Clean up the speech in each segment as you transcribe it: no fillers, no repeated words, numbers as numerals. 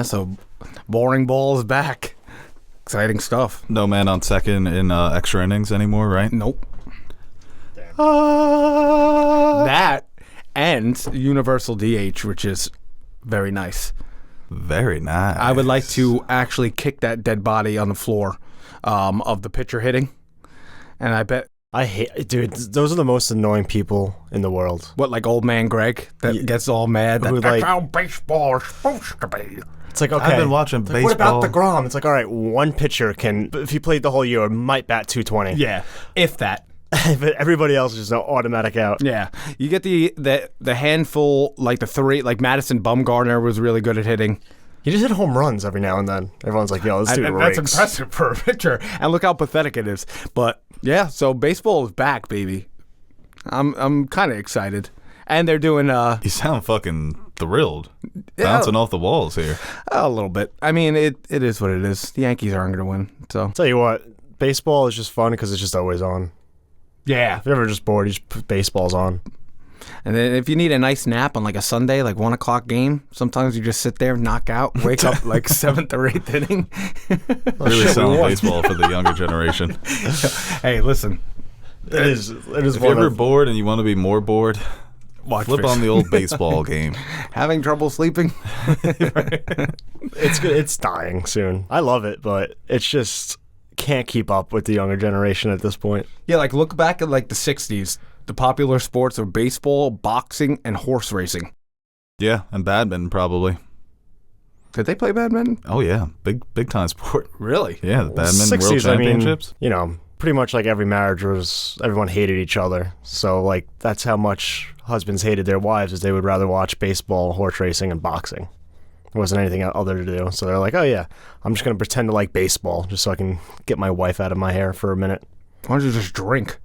so boring ball is back. Exciting stuff. No man on second in extra innings anymore, right? Nope. That and universal DH, which is very nice. Very nice. I would like to actually kick that dead body on the floor of the pitcher hitting. And I bet... Dude, those are the most annoying people in the world. What, like old man Greg that gets all mad? That's how baseball is supposed to be. It's like, okay. I've been watching baseball. What about DeGrom? It's like, all right, one pitcher can, if he played the whole year, might bat 220. Yeah, if that. But everybody else is just an automatic out. Yeah. You get the handful, like the three, like Madison Bumgarner was really good at hitting. He just hit home runs every now and then. Everyone's like, yo, this dude rakes. That's impressive for a pitcher. And look how pathetic it is. But yeah, so baseball is back, baby. I'm kind of excited. And they're doing... You sound fucking thrilled. Yeah, Bouncing off the walls here. A little bit. I mean, it is what it is. The Yankees aren't going to win. So Tell you what, baseball is just fun because it's just always on. yeah. If you're ever just bored, you just put baseball's on. And then if you need a nice nap on like a Sunday, like 1 o'clock game, sometimes you just sit there, knock out, wake up like 7th or 8th inning. Really selling baseball for the younger generation. Hey, listen. It is. If you're ever bored and you want to be more bored, flip on the old baseball game. Having trouble sleeping? It's good. It's dying soon. I love it, but it's just can't keep up with the younger generation at this point. Yeah, like look back at like the 60s. The popular sports are baseball, boxing, and horse racing. Yeah, and badminton probably. Did they play badminton? Oh yeah, big time sport. Really? Yeah, the badminton 60s, world championships. I mean, pretty much like every marriage was, everyone hated each other. So like that's how much husbands hated their wives, is they would rather watch baseball, horse racing, and boxing. There wasn't anything other to do. So they're like, oh yeah, I'm just going to pretend to like baseball just so I can get my wife out of my hair for a minute. Why don't you just drink?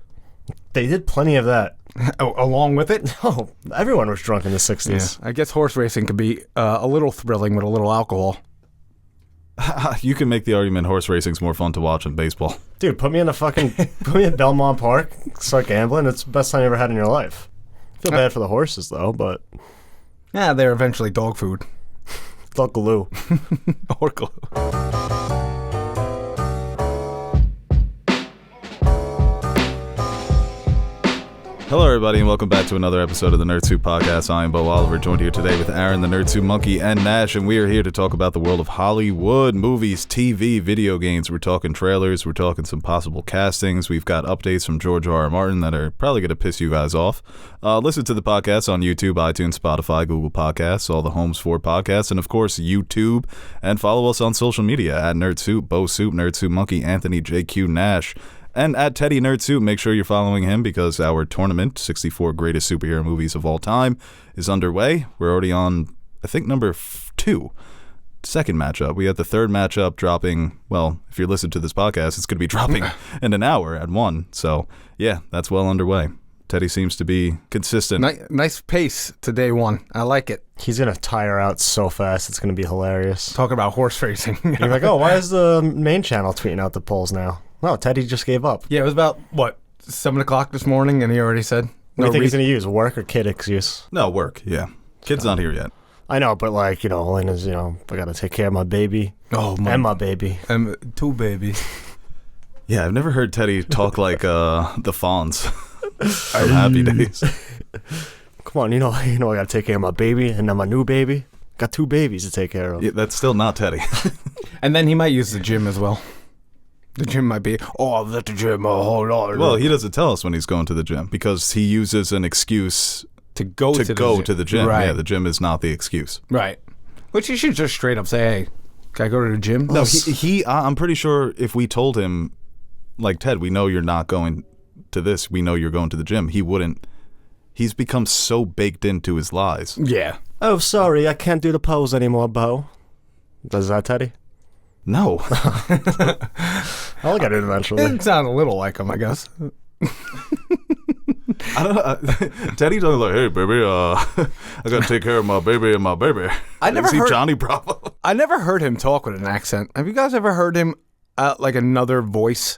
They did plenty of that. Along with it? No, everyone was drunk in the 60s. Yeah, I guess horse racing could be a little thrilling with a little alcohol. You can make the argument horse racing's more fun to watch than baseball. Dude, put me in Belmont Park, start gambling. It's the best time you ever had in your life. I feel bad for the horses, though, but... Yeah, they're eventually dog food. Dog glue. Or glue. Hello, everybody, and welcome back to another episode of the Nerd Soup Podcast. I am Bo Oliver, joined here today with Aaron, the Nerd Soup Monkey, and Nash, and we are here to talk about the world of Hollywood, movies, TV, video games. We're talking trailers, we're talking some possible castings. We've got updates from George R.R. Martin that are probably going to piss you guys off. Listen to the podcast on YouTube, iTunes, Spotify, Google Podcasts, all the homes for podcasts, and of course, YouTube, and follow us on social media at Nerd Soup, Bo Soup, Nerd Soup Monkey, Anthony JQ Nash. And at Teddy Nerd Soup, make sure you're following him because our tournament, 64 Greatest Superhero Movies of All Time, is underway. We're already on, I think, number 2. Second matchup. We have the third matchup dropping, well, if you're listening to this podcast, it's going to be dropping in an hour at 1. So, yeah, that's well underway. Teddy seems to be consistent. Nice pace to day one. I like it. He's going to tire out so fast, it's going to be hilarious. Talk about horse racing. You're like, oh, why is the main channel tweeting out the polls now? No, Teddy just gave up. Yeah, it was about, 7 o'clock this morning, and he already said What do you think he's going to use, work or kid excuse? No, work, yeah. Kid's not here yet. I know, but Elena's, I got to take care of my baby. Oh, and my baby. And 2 babies. Yeah, I've never heard Teddy talk like the Fonz from Happy Days. Come on, I got to take care of my baby and then my new baby. Got 2 babies to take care of. Yeah, that's still not Teddy. And then he might use the gym as well. The gym might be, I'm at the gym a whole lot. Well, he doesn't tell us when he's going to the gym because he uses an excuse to go to the gym. Right. Yeah, the gym is not the excuse. Right. Which he should just straight up say, hey, can I go to the gym? No, I'm pretty sure if we told him, like, Ted, we know you're not going to this. We know you're going to the gym. He wouldn't. He's become so baked into his lies. Yeah. Oh, sorry, I can't do the pose anymore, Bo. Does that, Teddy? No. I'll look at it eventually. It sounds a little like him, I guess. I don't know. Teddy's always like, hey, baby, I got to take care of my baby and my baby. I never heard Johnny Bravo. I never heard him talk with an accent. Have you guys ever heard him like another voice?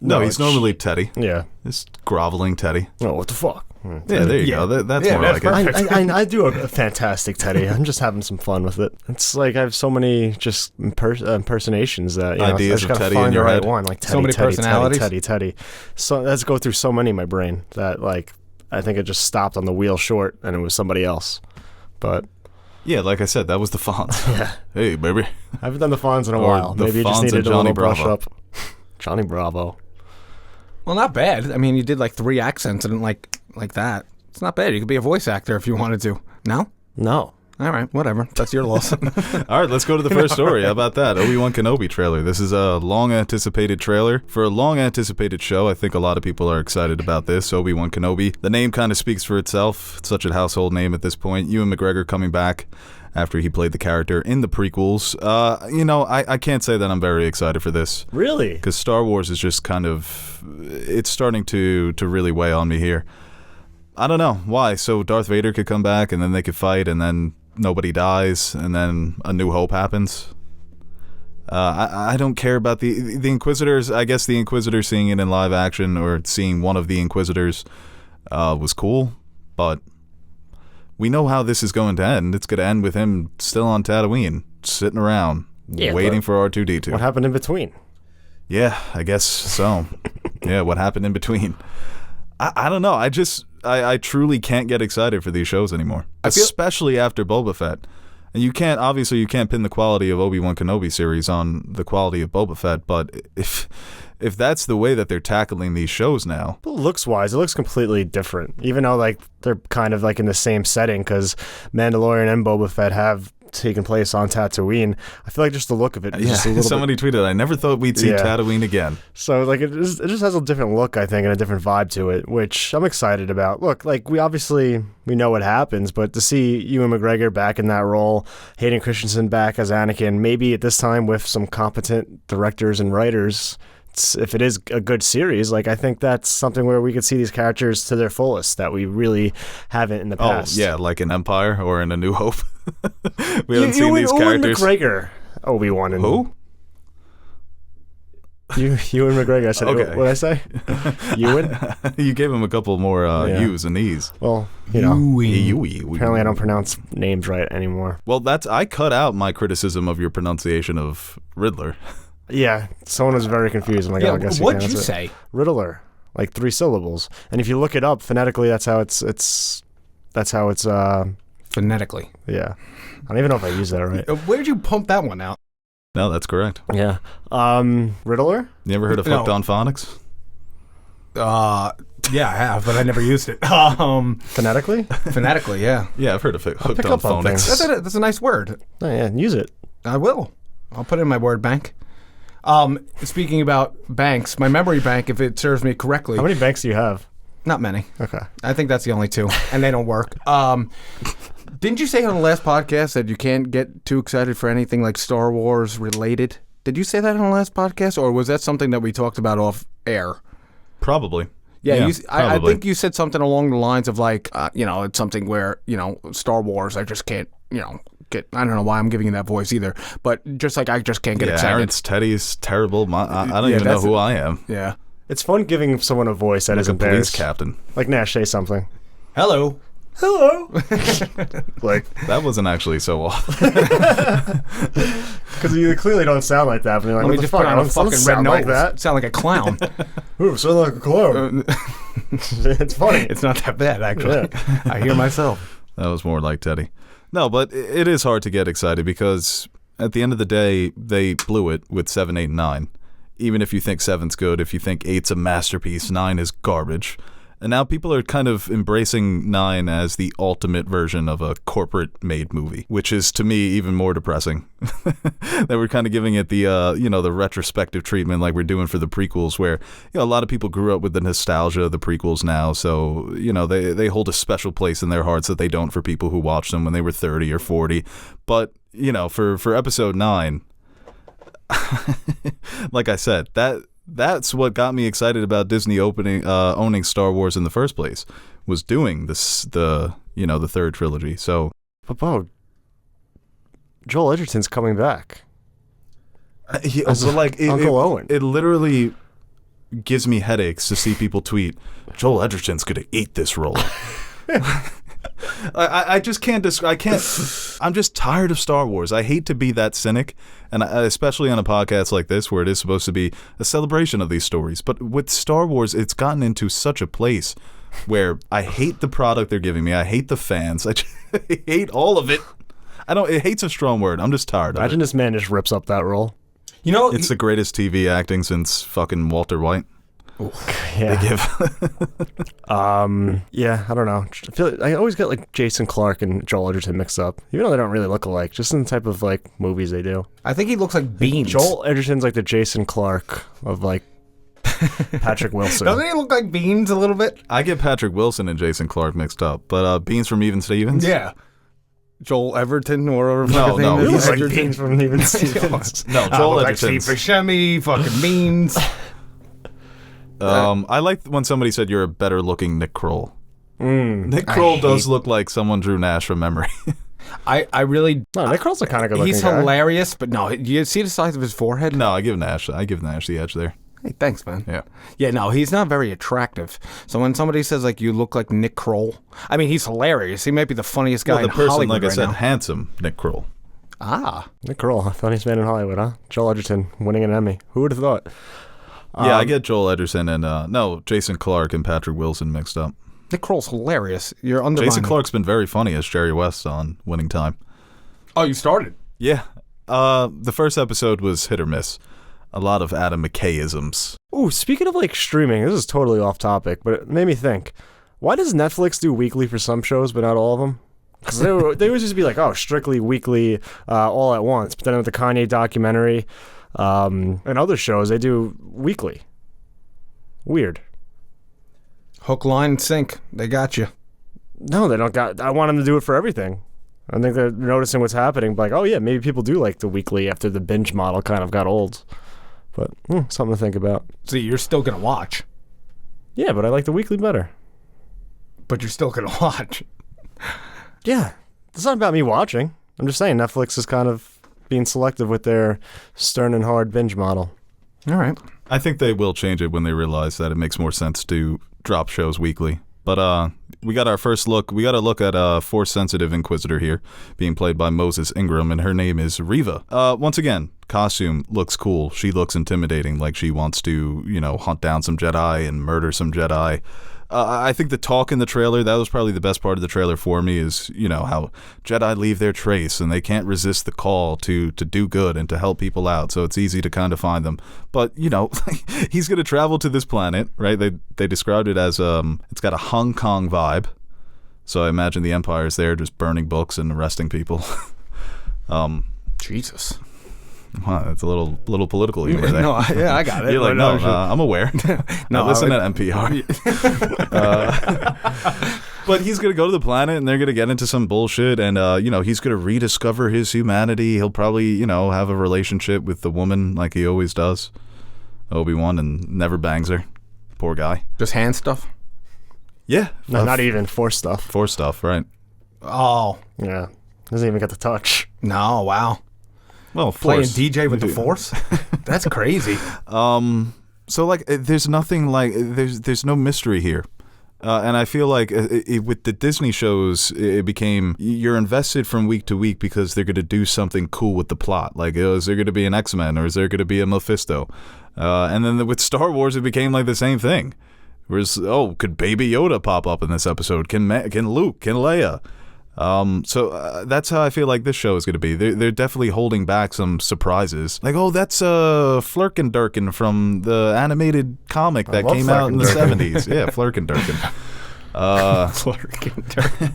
No, he's normally Teddy. Yeah. It's groveling Teddy. Oh, what the fuck? Yeah, there you go. That's more that's like it. perfect. I do a fantastic Teddy. I'm just having some fun with it. It's like I have so many just impersonations that I Ideas just of gotta Teddy find in your the right head. one. Like Teddy, So many Teddy, personalities? Teddy. So let's go through so many in my brain that like I think it just stopped on the wheel short and it was somebody else. But Yeah, like I said, that was the Fonz. yeah, Hey, baby. I haven't done the Fonz in a Or while. the Maybe you just Fonz needed and a Johnny little brush Bravo. up. Johnny Bravo. Well, not bad. I mean, you did like 3 accents and like that. It's not bad. You could be a voice actor if you wanted to. No? No. All right, whatever. That's your loss. All right, let's go to the first story. How about that? Obi-Wan Kenobi trailer. This is a long-anticipated trailer. For a long-anticipated show, I think a lot of people are excited about this. Obi-Wan Kenobi. The name kind of speaks for itself. It's such a household name at this point. Ewan McGregor coming back after he played the character in the prequels. I can't say that I'm very excited for this. Really? Because Star Wars is just kind of... It's starting to really weigh on me here. I don't know. Why? So Darth Vader could come back, and then they could fight, and then nobody dies, and then A New Hope happens. I don't care about the Inquisitors. I guess the Inquisitor seeing it in live action or seeing one of the Inquisitors was cool, but we know how this is going to end. It's going to end with him still on Tatooine, sitting around, waiting for R2-D2. What happened in between? Yeah, I guess so. Yeah, what happened in between? I don't know. I truly can't get excited for these shows anymore, especially after Boba Fett. And you can't pin the quality of Obi-Wan Kenobi series on the quality of Boba Fett, but if that's the way that they're tackling these shows now. But looks-wise, it looks completely different. Even though like they're kind of like in the same setting, because Mandalorian and Boba Fett have taken place on Tatooine. I feel like just the look of it is just a little somebody tweeted, I never thought we'd see Tatooine again. So like it just has a different look, I think, and a different vibe to it, which I'm excited about. Look, like we know what happens, but to see Ewan McGregor back in that role, Hayden Christensen back as Anakin, maybe at this time with some competent directors and writers, if it is a good series, like I think that's something where we could see these characters to their fullest that we really haven't in the past. Oh yeah, like in Empire or in A New Hope. We haven't seen these Ewan characters. McGregor, Obi-Wan, and Who? Ewan McGregor. I said, Okay. what did I say? Ewan? You gave him a couple more U's and E's. Well, you know, Ewy. apparently I don't pronounce names right anymore. Well, I cut out my criticism of your pronunciation of Riddler. Yeah, someone was very confused. I'm like, Yeah, I guess what'd can't you answer it. say? Riddler, like 3 syllables. And if you look it up phonetically, that's how it's Phonetically. yeah. I don't even know if I used that right. Where'd you pump that one out? No, that's correct. Yeah. Riddler? You ever heard of No. Hooked on Phonics? Yeah, I have, but I never used it. Phonetically? Phonetically, yeah. Yeah, I've heard of Hooked pick on up on Phonics. things. That's a nice word. Oh, yeah, use it. I will. I'll put it in my word bank. Speaking about banks, my memory bank, if it serves me correctly, How many banks do you have? not many. Okay. I think that's the only 2, and they don't work. Didn't you say on the last podcast that you can't get too excited for anything like Star Wars related? Did you say that on the last podcast, or was that something that we talked about off air? Probably. Yeah, I probably. think you said something along the lines of like, it's something where, Star Wars, I just can't, get, I don't know why I'm giving you that voice either, but just like I just can't get excited. Aaron's Teddy's terrible. I don't even know who I am. Yeah. It's fun giving someone a voice that Like a isn't police theirs. captain. Like, Nash, say something. Hello. Hello. Like, That wasn't actually so off. because you clearly don't sound like that. But you're like, Let what me the just fuck? put on I a don't fucking red sound nose. like that. Sound like a clown. Ooh, sound like a clown. It's funny. It's not that bad, actually. I hear myself. That was more like Teddy. No, but it is hard to get excited because at the end of the day, they blew it with 7, 8, and 9. Even if you think 7's good, if you think 8's a masterpiece, 9 is garbage. And now people are kind of embracing 9 as the ultimate version of a corporate-made movie, which is, to me, even more depressing. That we're kind of giving it the, the retrospective treatment like we're doing for the prequels, where, a lot of people grew up with the nostalgia of the prequels now, so, they hold a special place in their hearts that they don't for people who watched them when they were 30 or 40. But, for episode 9, like I said, that's what got me excited about Disney owning Star Wars in the first place, was doing the 3rd trilogy. So, But Bo, Joel Edgerton's coming back. Uncle Owen. It literally, gives me headaches to see people tweet, Joel Edgerton's going to eat this role. I just can't I can't. I'm just tired of Star Wars. I hate to be that cynic, and especially on a podcast like this where it is supposed to be a celebration of these stories. But with Star Wars, it's gotten into such a place where I hate the product they're giving me. I hate the fans. I hate all of it. Hate's a strong word. I'm just tired of it. Imagine this man just rips up that role. You know, It's the greatest TV acting since fucking Walter White. Yeah. They give. Yeah, I don't know. I always get like Jason Clarke and Joel Edgerton mixed up, even though they don't really look alike, just in the type of like movies they do. I think he looks like Beans. Joel Edgerton's like the Jason Clarke of like Patrick Wilson. Doesn't he look like Beans a little bit? I get Patrick Wilson and Jason Clarke mixed up, but Beans from Even Stevens? Yeah. Joel Everton or No, whatever no, his name He is. looks like Beans from Even Stevens. No, I Joel look like Steve Edgerton's. Buscemi, fucking Beans. I like when somebody said you're a better looking Nick Kroll. Nick Kroll does look like someone drew Nash from memory. I really... No, Nick Kroll's a kind of good looking He's guy. hilarious, but no, you see the size of his forehead? No, I give Nash the edge there. Hey, thanks, man. Yeah. Yeah, no, he's not very attractive. So when somebody says, like, you look like Nick Kroll, I mean, he's hilarious. He might be the funniest guy Well, the in person, Hollywood like I right said, now. handsome Nick Kroll. Ah. Nick Kroll, funniest man in Hollywood, huh? Joel Edgerton winning an Emmy. Who would have thought? Yeah, I get Joel Edgerton and Jason Clarke and Patrick Wilson mixed up. Nick Kroll's hilarious. You're undermining. Jason Clarke's been very funny as Jerry West on Winning Time. Oh, you started? Yeah. The first episode was hit or miss. A lot of Adam McKay-isms. Ooh, speaking of like streaming, this is totally off topic, but it made me think. Why does Netflix do weekly for some shows, but not all of them? Because they always just be like, oh, strictly weekly, all at once. But then with the Kanye documentary and other shows, they do weekly. Weird. Hook, line, sink. They got you. No, they don't got. I want them to do it for everything. I think they're noticing what's happening. Like, oh yeah, maybe people do like the weekly after the binge model kind of got old. But something to think about. See, you're still going to watch. Yeah, but I like the weekly better. But you're still going to watch. Yeah, it's not about me watching. I'm just saying Netflix is kind of being selective with their stern and hard binge model. All right. I think they will change it when they realize that it makes more sense to drop shows weekly. But we got our first look. We got to look at a Force-sensitive Inquisitor here, being played by Moses Ingram, and her name is Reva. Once again, costume looks cool. She looks intimidating, like she wants to, hunt down some Jedi and murder some Jedi. I think the talk in the trailer, that was probably the best part of the trailer for me, is, how Jedi leave their trace and they can't resist the call to do good and to help people out, so it's easy to kind of find them. But, he's going to travel to this planet, right? They described it as, it's got a Hong Kong vibe, so I imagine the Empire's there just burning books and arresting people. Jesus. Wow, that's a little political humor there. No, yeah, I got it. You're like, no, I'm aware. No, listen to NPR. But he's going to go to the planet, and they're going to get into some bullshit, and, he's going to rediscover his humanity. He'll probably, have a relationship with the woman like he always does, Obi-Wan, and never bangs her. Poor guy. Just hand stuff? Yeah. No, not even Force stuff. Force stuff, right. Oh. Yeah, doesn't even get the touch. No, wow. Well, Playing Force. DJ with the Force? That's crazy. So, like, there's nothing like, there's no mystery here. And I feel like with the Disney shows, it became, you're invested from week to week because they're going to do something cool with the plot. Like, is there going to be an X-Men, or is there going to be a Mephisto? And then with Star Wars, it became like the same thing. Whereas, could Baby Yoda pop up in this episode? Can Luke? Can Leia? So that's how I feel like this show is going to be. They're definitely holding back some surprises. Like, that's Flurkendurken from the animated comic that came out in the 70s. Yeah, Flurkendurken. Flurkendurken.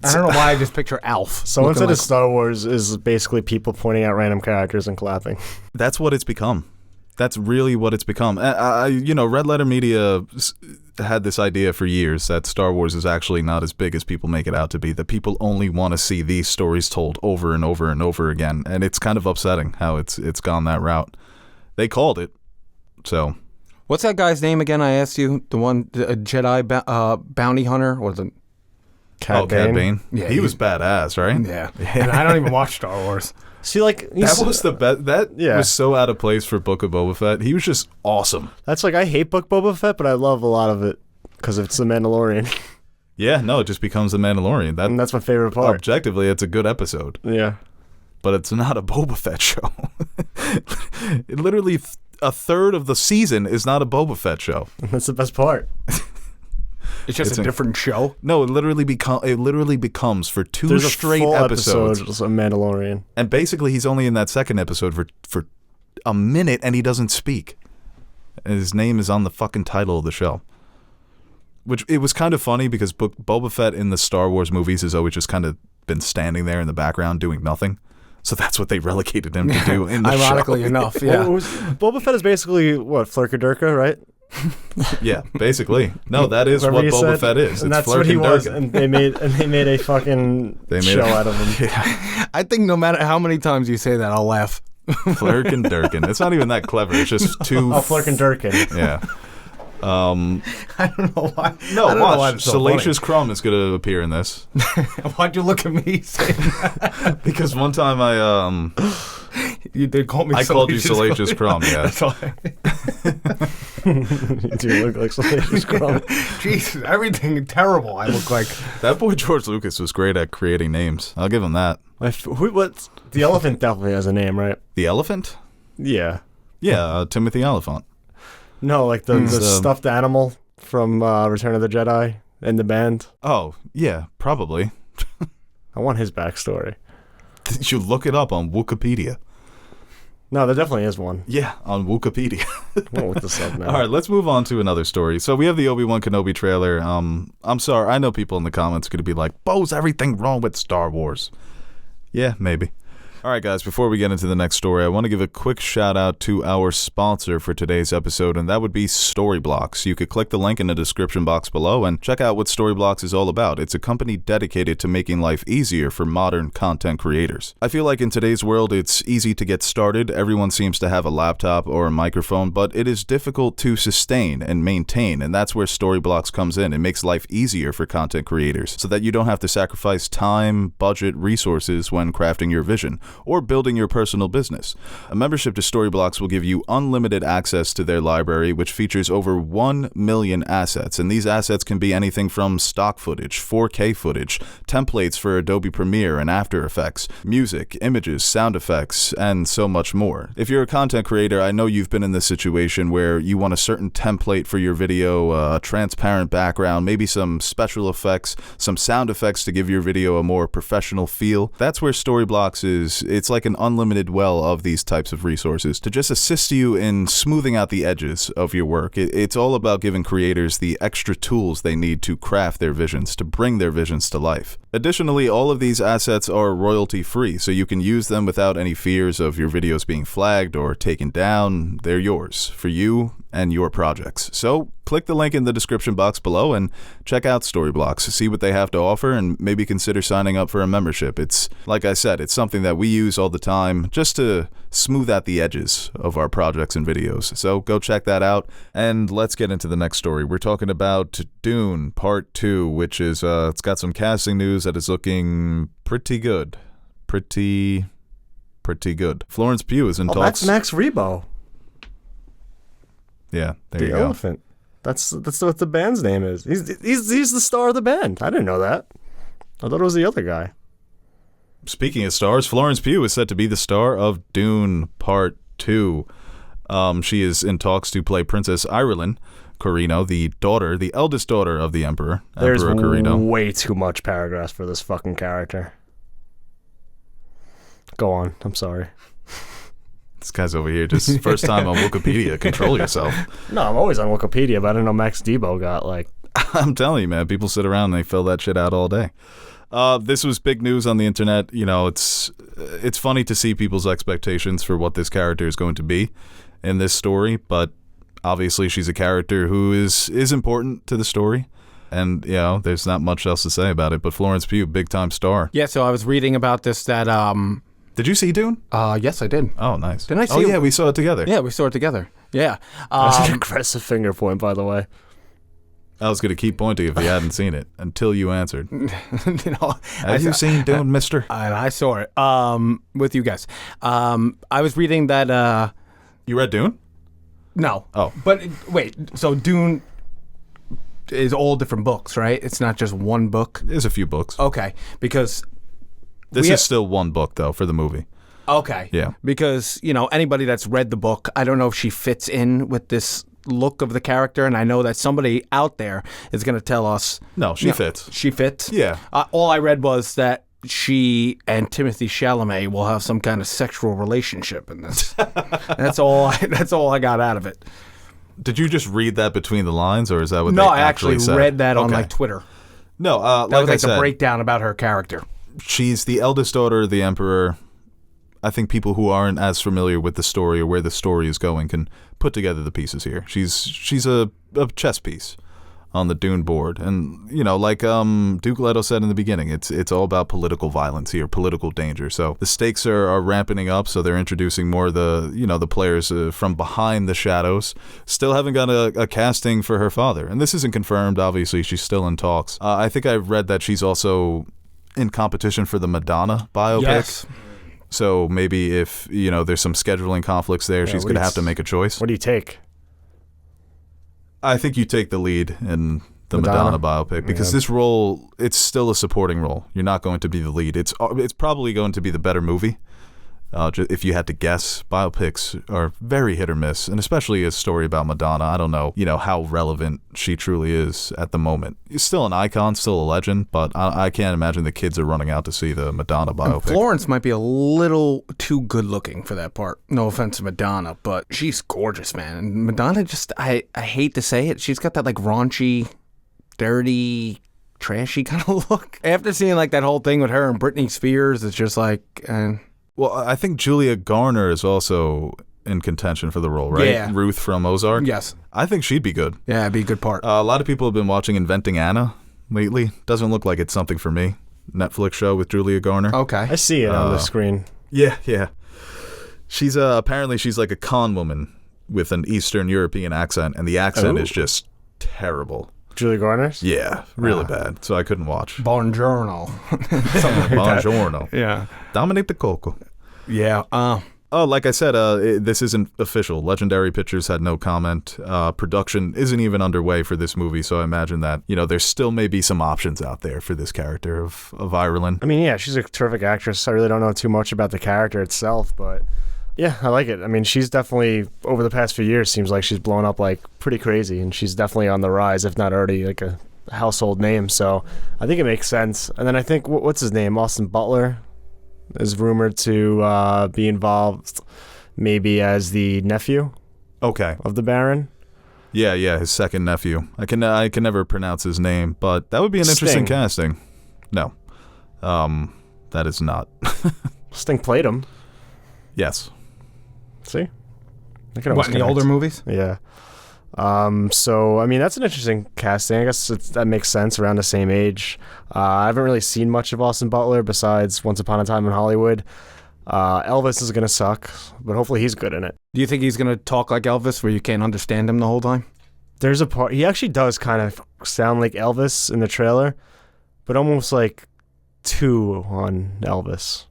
I don't know why I just picture Alf. So looking instead like, of Star Wars is basically people pointing out random characters and clapping. That's what it's become. That's really what it's become. Red Letter Media had this idea for years that Star Wars is actually not as big as people make it out to be, that people only want to see these stories told over and over and over again, and it's kind of upsetting how it's gone that route. They called it, so. What's that guy's name again? I asked you. The one, the Jedi bounty hunter, or the Cad Bane. Yeah, he was badass, right? Yeah. And I don't even watch Star Wars. See, like That was the best. That Yeah. was so out of place for Book of Boba Fett. He was just awesome. That's like, I hate Book Boba Fett, but I love a lot of it because it's The Mandalorian. Yeah, no, it just becomes the Mandalorian. And that's my favorite part. Objectively, it's a good episode, Yeah. but it's not a Boba Fett show. It literally, a third of the season is not a Boba Fett show. That's the best part. It's just a different show. No, it literally becomes for two There's straight a full episodes. episode of Mandalorian. And basically, he's only in that second episode for a minute, and he doesn't speak. And his name is on the fucking title of the show. Which, it was kind of funny because Boba Fett in the Star Wars movies has always just kind of been standing there in the background doing nothing. So that's what they relegated him to do in the Ironically show. enough, yeah. Boba Fett is basically, what, Flurkadurka, right? Yeah, basically. No, that is Whatever what you Boba said. Fett is. And It's that's what he was. Flurkadurka. And they made a fucking show out of him. Yeah, I think no matter how many times you say that, I'll laugh. Flurk and Durkin. It's not even that clever. It's just two. Oh, Flurkadurkin. Yeah. I don't know why. No, I don't know why watch. it's so Salacious Crumb is going to appear in this. funny. Why'd you look at me saying that? Because one time I You did call me called you Salacious Crumb, yeah. That's all. You do look like Salacious Crumb. Jesus, everything terrible I look like. That boy George Lucas was great at creating names. I'll give him that. What's the elephant definitely has a name, right? The elephant? Yeah. Yeah, Timothy Oliphant. No, like the stuffed animal from Return of the Jedi and the band. Oh, yeah, probably. I want his backstory. You look it up on Wikipedia. No, there definitely is one. Yeah, on Wikipedia. I won't look this up now. All right, let's move on to another story. So we have the Obi-Wan Kenobi trailer. I'm sorry, I know people in the comments are going to be like, Bo's everything wrong with Star Wars. Yeah, maybe. All right, guys, before we get into the next story, I want to give a quick shout out to our sponsor for today's episode, and that would be Storyblocks. You could click the link in the description box below and check out what Storyblocks is all about. It's a company dedicated to making life easier for modern content creators. I feel like in today's world, it's easy to get started. Everyone seems to have a laptop or a microphone, but it is difficult to sustain and maintain, and that's where Storyblocks comes in. It makes life easier for content creators so that you don't have to sacrifice time, budget, resources when crafting your vision or building your personal business. A membership to Storyblocks will give you unlimited access to their library, which features over 1 million assets, and these assets can be anything from stock footage, 4K footage, templates for Adobe Premiere and After Effects, music, images, sound effects, and so much more. If you're a content creator, I know you've been in this situation where you want a certain template for your video, a transparent background, maybe some special effects, some sound effects to give your video a more professional feel. That's where Storyblocks is. It's like an unlimited well of these types of resources to just assist you in smoothing out the edges of your work. It's all about giving creators the extra tools they need to craft their visions, to bring their visions to life. Additionally, all of these assets are royalty-free, so you can use them without any fears of your videos being flagged or taken down. They're yours, for you and your projects. So click the link in the description box below and check out Storyblocks, see what they have to offer, and maybe consider signing up for a membership. It's, like I said, it's something that we use all the time just to smooth out the edges of our projects and videos. So go check that out, and let's get into the next story. We're talking about Dune Part 2, which is, it's got some casting news that is looking pretty good. Pretty good. Florence Pugh is in talks. That's Max Rebo. Yeah, there The you go. elephant. That's what the band's name is. He's the star of the band. I didn't know that. I thought it was the other guy. Speaking of stars, Florence Pugh is set to be the star of Dune Part 2. She is in talks to play Princess Irulan Corrino, the eldest daughter of the Emperor There's Corrino. way too much paragraphs for this fucking character. Go on. I'm sorry. This guy's over here just first time on Wikipedia. Control yourself. No, I'm always on Wikipedia, but I didn't know Max Debo got like... I'm telling you, man, people sit around and they fill that shit out all day. This was big news on the internet. You know, it's funny to see people's expectations for what this character is going to be in this story, but obviously she's a character who is important to the story. And, you know, there's not much else to say about it, but Florence Pugh, big-time star. Yeah, so I was reading about this that, Did you see Dune? yes, I did. Oh, nice. Didn't I see Oh, it? yeah, we saw it together. Yeah, we saw it together. Yeah. That's an aggressive finger point, by the way. I was going to keep pointing if you hadn't seen it until you answered. Have you I seen Dune, mister? And I saw it with you guys. I was reading that. You read Dune? No. Oh. But wait, so Dune is all different books, right? It's not just one book? There's a few books. Okay, because... This is still one book, though, for the movie. Okay. Yeah. Because, anybody that's read the book, I don't know if she fits in with this look of the character, and I know that somebody out there is going to tell us... No, she fits. She fits? Yeah. All I read was that she and Timothée Chalamet will have some kind of sexual relationship in this. That's all I got out of it. Did you just read that between the lines, or is that what they I actually actually said? read that on Twitter. No, That like was I said, a breakdown about her character. she's the eldest daughter of the Emperor. I think people who aren't as familiar with the story or where the story is going can put together the pieces here. She's a chess piece on the Dune board, and like Duke Leto said in the beginning, it's all about political violence here, political danger. So the stakes are ramping up. So they're introducing more of the players from behind the shadows. Still haven't got a casting for her father, and this isn't confirmed. Obviously, she's still in talks. I think I read that she's also in competition for the Madonna biopic. Yes. So maybe if there's some scheduling conflicts there, she's going to have to make a choice. What do you take? I think you take the lead in the Madonna biopic because this role, it's still a supporting role. You're not going to be the lead. It's probably going to be the better movie. If you had to guess, biopics are very hit or miss, and especially a story about Madonna. I don't know, how relevant she truly is at the moment. She's still an icon, still a legend, but I can't imagine the kids are running out to see the Madonna biopic. Florence might be a little too good looking for that part. No offense to Madonna, but she's gorgeous, man. And Madonna just, I hate to say it, she's got that like raunchy, dirty, trashy kind of look. After seeing like that whole thing with her and Britney Spears, it's just like... Well, I think Julia Garner is also in contention for the role, right? Yeah. Ruth from Ozark? Yes. I think she'd be good. Yeah, it'd be a good part. A lot of people have been watching Inventing Anna lately. Doesn't look like it's something for me. Netflix show with Julia Garner. Okay. I see it on the screen. Yeah. She's apparently she's like a con woman with an Eastern European accent, and the accent is just terrible. Julia Garner's? Yeah, really bad. So I couldn't watch. Buongiorno. Buongiorno. Yeah. Dominic the Coco. Yeah. Like I said, this isn't official. Legendary Pictures had no comment. Production isn't even underway for this movie, so I imagine that, there still may be some options out there for this character of Ireland. I mean, yeah, she's a terrific actress. I really don't know too much about the character itself, but yeah, I like it. I mean, she's definitely, over the past few years, seems like she's blown up like pretty crazy, and she's definitely on the rise, if not already like a household name, so I think it makes sense. And then I think, what's his name? Austin Butler is rumored to be involved maybe as the nephew of the Baron. Yeah, his second nephew. I can never pronounce his name, but that would be an interesting casting. No. That is not. Sting played him. Yes. See? What, in the older movies? Yeah. So, I mean, that's an interesting casting. I guess that makes sense, around the same age. I haven't really seen much of Austin Butler besides Once Upon a Time in Hollywood. Elvis is going to suck, but hopefully he's good in it. Do you think he's going to talk like Elvis where you can't understand him the whole time? There's a part, he actually does kind of sound like Elvis in the trailer, but almost like too on Elvis.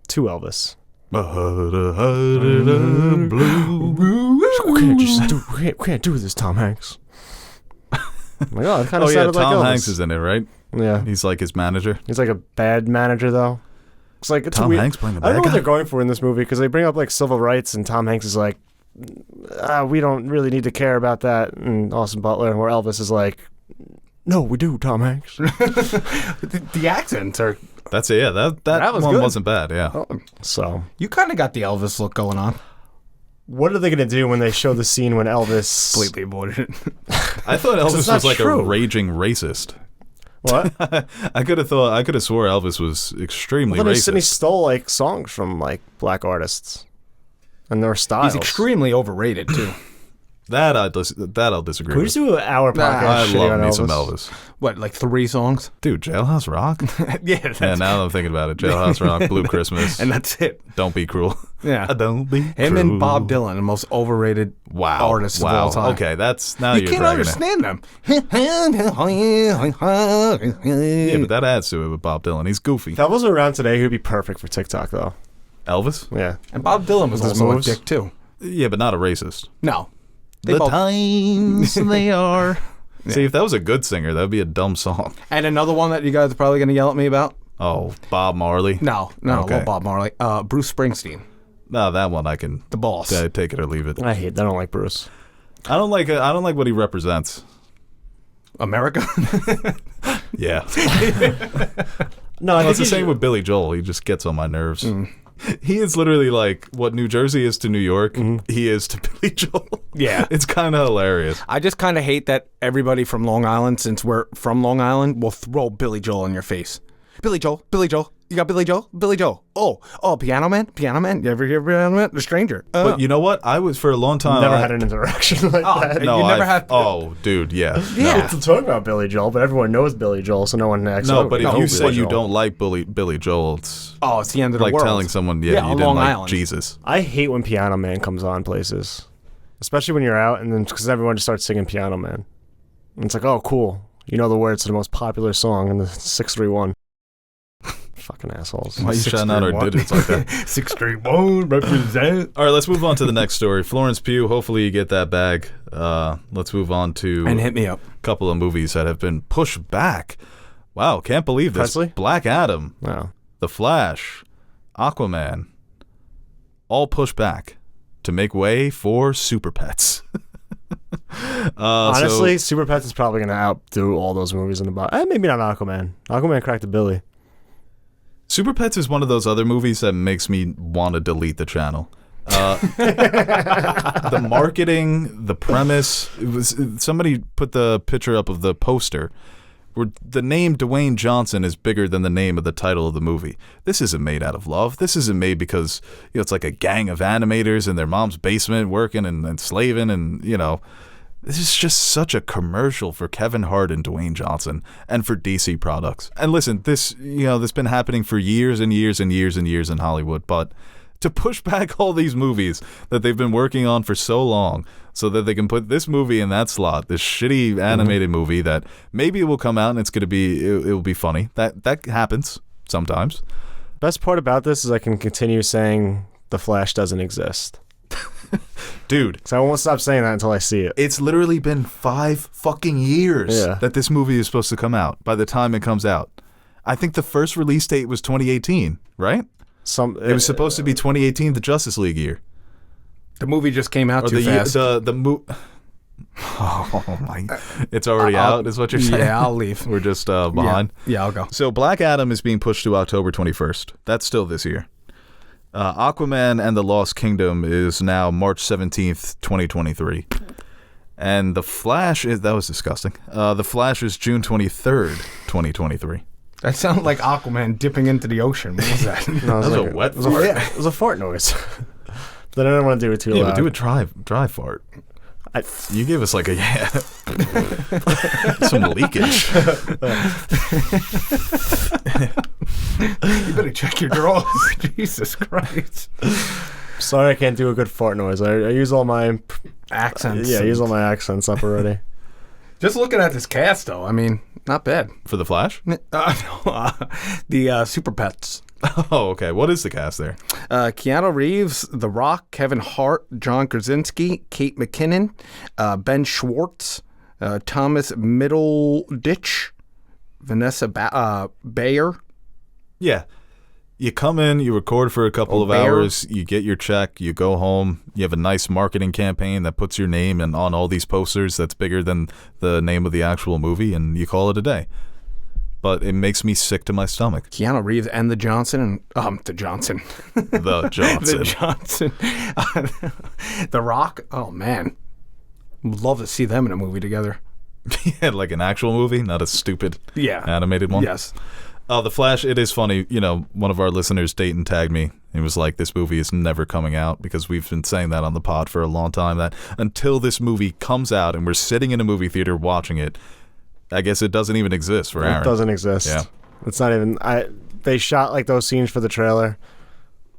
Too Elvis. We can't do this, Tom Hanks. My God, it kind of sounded like Elvis. Tom Hanks is in it, right? Yeah. He's like his manager. He's like a bad manager, though. It's like Tom Hanks playing the bad I don't know guy? what they're going for in this movie, because they bring up like civil rights, and Tom Hanks is like, we don't really need to care about that. And Austin Butler, where Elvis is like, no, we do, Tom Hanks. The accents are... That's it, yeah. That was one good. wasn't bad, yeah. So You kind of got the Elvis look going on. what are they going to do when they show the scene when Elvis... Completely avoided it. I thought Elvis it's not was like true. a raging racist. What? I could have swore Elvis was extremely Well, then racist. he stole like songs from like black artists and their styles. He's extremely overrated, too. That I'll disagree Can we with. just do an hour podcast? I shitting love on me some Elvis. What, like 3 songs? Dude, Jailhouse Rock? Yeah, that's, Yeah, now that I'm thinking about it. Jailhouse Rock, Blue Christmas, and that's it. Don't Be Cruel. Yeah. Don't be Him cruel. and Bob Dylan, the most overrated artists of all time. Okay, that's now You you're can't dragging understand them. it. Yeah, but that adds to it with Bob Dylan. He's goofy. If Elvis was around today, he'd be perfect for TikTok, though. Elvis? Yeah. And Bob Dylan was With his also moves? a dick, too. Yeah, but not a racist. No. They The both- times they are. See, if that was a good singer, that would be a dumb song. And another one that you guys are probably going to yell at me about? Oh, Bob Marley? No, Okay. well, Bob Marley. Bruce Springsteen, No, that one I can the boss. take it or leave it. I don't like Bruce. I don't like what he represents. America? No, Yeah. I Well, think it's the same with Billy Joel. He just gets on my nerves. He is literally like what New Jersey is to New York, he is to Billy Joel. Yeah. It's kind of hilarious. I just kind of hate that everybody from Long Island, since we're from Long Island, will throw Billy Joel in your face. Billy Joel. You got Billy Joel? Billy Joel. Oh, Piano Man? You ever hear Piano Man? The Stranger. But you know what? I was, for a long time... never had an interaction like that. No, You never have... Oh, dude, yeah. Yeah. To talk about Billy Joel, but everyone knows Billy Joel, so no one acts. No, but if you say Billy you Joel. don't like Billy Joel, it's Oh, it's the end of the like world. telling someone, you on didn't Long like Island. Jesus. I hate when Piano Man comes on places, especially when you're out, and then because everyone just starts singing Piano Man. And it's like, oh, cool. You know the words to the most popular song in the 631. Fucking assholes. Why are you shouting out our 631. digits like that? 631 represent. All right, let's move on to the next story. Florence Pugh, hopefully you get that bag. Let's move on to And hit me up. a couple of movies that have been pushed back. Wow, can't believe this. Presley? Black Adam, No. The Flash, Aquaman, all pushed back to make way for Super Pets. Honestly, Super Pets is probably going to outdo all those movies in the box. Maybe not Aquaman. Aquaman cracked a Billy. Super Pets is one of those other movies that makes me want to delete the channel. The marketing, the premise, somebody put the picture up of the poster where the name Dwayne Johnson is bigger than the name of the title of the movie. This isn't made out of love. This isn't made because it's like a gang of animators in their mom's basement working and slaving and this is just such a commercial for Kevin Hart and Dwayne Johnson and for DC products. And listen, this has been happening for years and years and years and years in Hollywood, but to push back all these movies that they've been working on for so long so that they can put this movie in that slot, this shitty animated movie that maybe it will come out and it will be funny. That happens sometimes. Best part about this is I can continue saying The Flash doesn't exist. Dude, So I won't stop saying that until I see it. it's literally been 5 fucking years Yeah. that this movie is supposed to come out by the time it comes out. I think the first release date was 2018, right? It was supposed to be 2018, the Justice League year. The movie just came out Or too fast. Oh my! It's already out, is what you're saying? Yeah, I'll leave. We're just behind. Yeah, I'll go. So Black Adam is being pushed to October 21st. That's still this year. Aquaman and the Lost Kingdom is now March 17th, 2023. And The Flash that was disgusting. The Flash is June 23rd, 2023. That sounded like Aquaman dipping into the ocean. What was that? No, That was a wet fart. It was a fart noise. But I didn't want to do it too Yeah, loud. but do a dry fart. You gave us like some leakage. You better check your drawers. Jesus Christ. Sorry, I can't do a good fart noise. I use all my Accents. I use all my accents up already. Just looking at this cast, though, I mean, not bad. For The Flash? The Super Pets. Oh, okay. What is the cast there? Keanu Reeves, The Rock, Kevin Hart, John Krasinski, Kate McKinnon, Ben Schwartz, Thomas Middleditch, Vanessa Bayer. Yeah. You come in, you record for a couple of hours, you get your check, you go home, you have a nice marketing campaign that puts your name on all these posters that's bigger than the name of the actual movie, and you call it a day. But it makes me sick to my stomach. Keanu Reeves and the Johnson. The Johnson. The Johnson. The Rock. Oh, man. Would love to see them in a movie together. Yeah, like an actual movie, not a stupid Yeah. animated one. Yes. Oh, The Flash, it is funny. One of our listeners, Dayton, tagged me. He was like, this movie is never coming out, because we've been saying that on the pod for a long time, that until this movie comes out and we're sitting in a movie theater watching it, I guess it doesn't even exist for Aaron. It doesn't exist. Yeah. It's not even... They shot like those scenes for the trailer,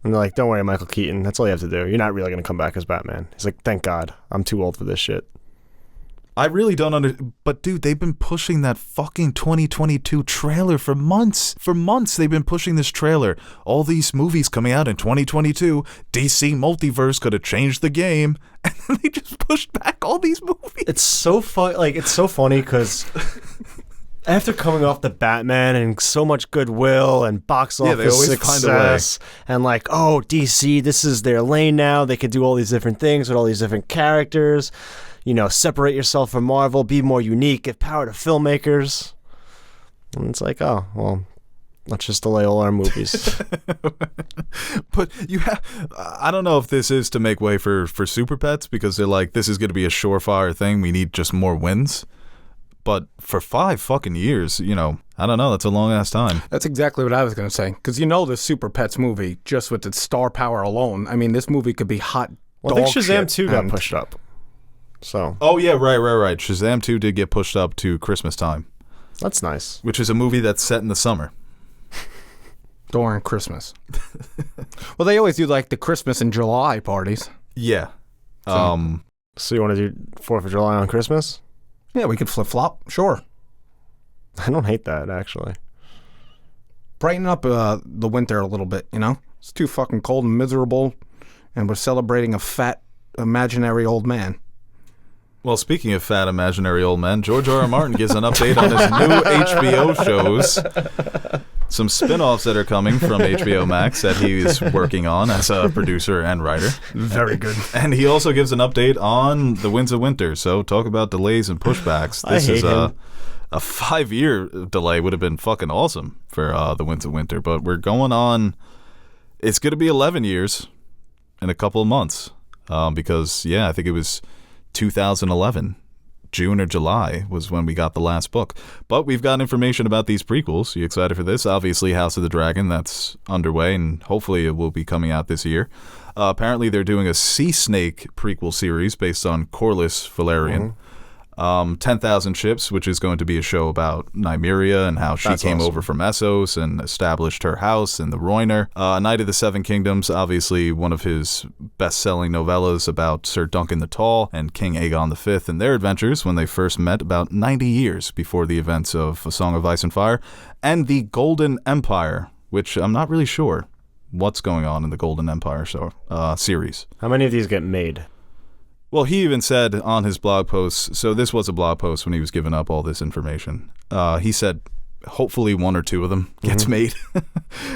and they're like, don't worry, Michael Keaton, that's all you have to do. You're not really going to come back as Batman. He's like, thank God. I'm too old for this shit. I really don't understand. But, dude, they've been pushing that fucking 2022 trailer for months. For months, they've been pushing this trailer. All these movies coming out in 2022. DC Multiverse could have changed the game. And then they just pushed back all these movies. It's so fun. Like, it's so funny because after coming off the Batman and so much goodwill and box office they always success, and like, oh, DC, this is their lane now. They could do all these different things with all these different characters. Separate yourself from Marvel, be more unique, give power to filmmakers. And it's like, oh, well, let's just delay all our movies. But I don't know if this is to make way for Super Pets, because they're like, this is going to be a surefire thing. We need just more wins. But for 5 fucking years, I don't know. That's a long ass time. That's exactly what I was going to say. Because the Super Pets movie, just with its star power alone, I mean, this movie could be hot. Well, I think Shazam 2 got pushed up. So. Oh, yeah, right. Shazam 2 did get pushed up to Christmas time. That's nice. Which is a movie that's set in the summer. During Christmas. Well, they always do like the Christmas and July parties. Yeah. So you want to do 4th of July on Christmas? Yeah, we could flip-flop. Sure. I don't hate that, actually. Brighten up the winter a little bit, It's too fucking cold and miserable, and we're celebrating a fat, imaginary old man. Well, speaking of fat, imaginary old men, George R.R. Martin gives an update on his new HBO shows. Some spin-offs that are coming from HBO Max that he's working on as a producer and writer. Very good. And he also gives an update on The Winds of Winter. So talk about delays and pushbacks. This is a 5-year delay. Would have been fucking awesome for The Winds of Winter. But we're going on... It's going to be 11 years in a couple of months. Because, I think it was 2011. June or July was when we got the last book. But we've got information about these prequels. You excited for this? Obviously, House of the Dragon, that's underway, and hopefully it will be coming out this year. Apparently, they're doing a Sea Snake prequel series based on Corlys Velaryon. 10,000 Ships, which is going to be a show about Nymeria and how she came over from Essos and established her house in the Rhoynar. Knight of the Seven Kingdoms, obviously one of his best-selling novellas about Sir Duncan the Tall and King Aegon V and their adventures when they first met about 90 years before the events of A Song of Ice and Fire. And the Golden Empire, which I'm not really sure what's going on in the Golden Empire series. How many of these get made? Well, he even said on his blog post, so this was a blog post when he was giving up all this information. He said, hopefully 1 or 2 of them gets made.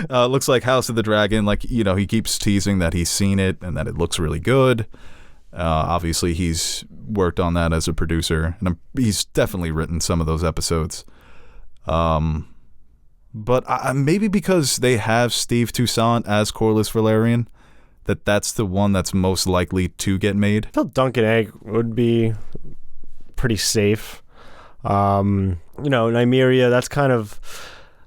Looks like House of the Dragon, he keeps teasing that he's seen it and that it looks really good. Obviously, he's worked on that as a producer, and he's definitely written some of those episodes. But maybe because they have Steve Toussaint as Corlys Velaryon, that's the one that's most likely to get made. I feel Duncan Egg would be pretty safe. Nymeria, that's kind of...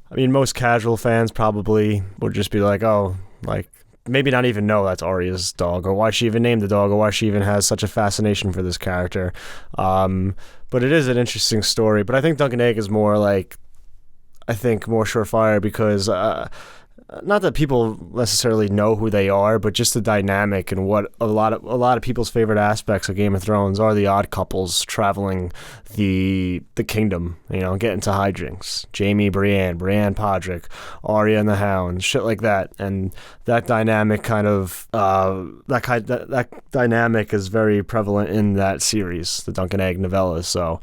I mean, most casual fans probably would just be like, maybe not even know that's Arya's dog, or why she even named the dog, or why she even has such a fascination for this character. But it is an interesting story. But I think Duncan Egg is more more surefire because... not that people necessarily know who they are, but just the dynamic and what a lot of people's favorite aspects of Game of Thrones are the odd couples traveling the kingdom, get into hijinks. Jaime, Brienne Podrick, Arya and the Hound, shit like that. And that dynamic that dynamic is very prevalent in that series, the Duncan Egg novellas. So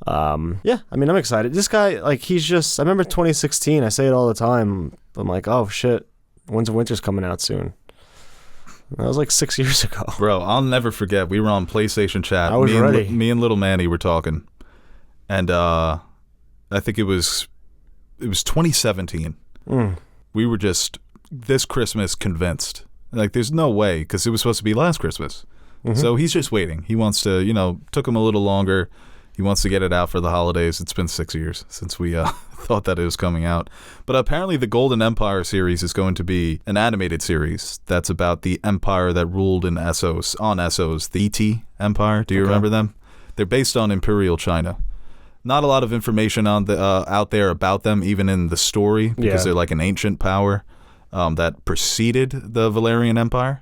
I'm excited. This guy, he's just... I remember 2016, I say it all the time. I'm like, oh shit, Winds of Winter's coming out soon. That was 6 years ago. Bro, I'll never forget. We were on PlayStation chat. I was ready. Me and little Manny were talking. And I think it was 2017. We were just, this Christmas, convinced. There's no way, because it was supposed to be last Christmas. So he's just waiting. He wants to, took him a little longer. He wants to get it out for the holidays. It's been 6 years since we thought that it was coming out. But apparently the Golden Empire series is going to be an animated series that's about the empire that ruled in Essos, the ET Empire. Do you remember them? They're based on Imperial China. Not a lot of information on the out there about them, even in the story, because they're like an ancient power that preceded the Valerian Empire.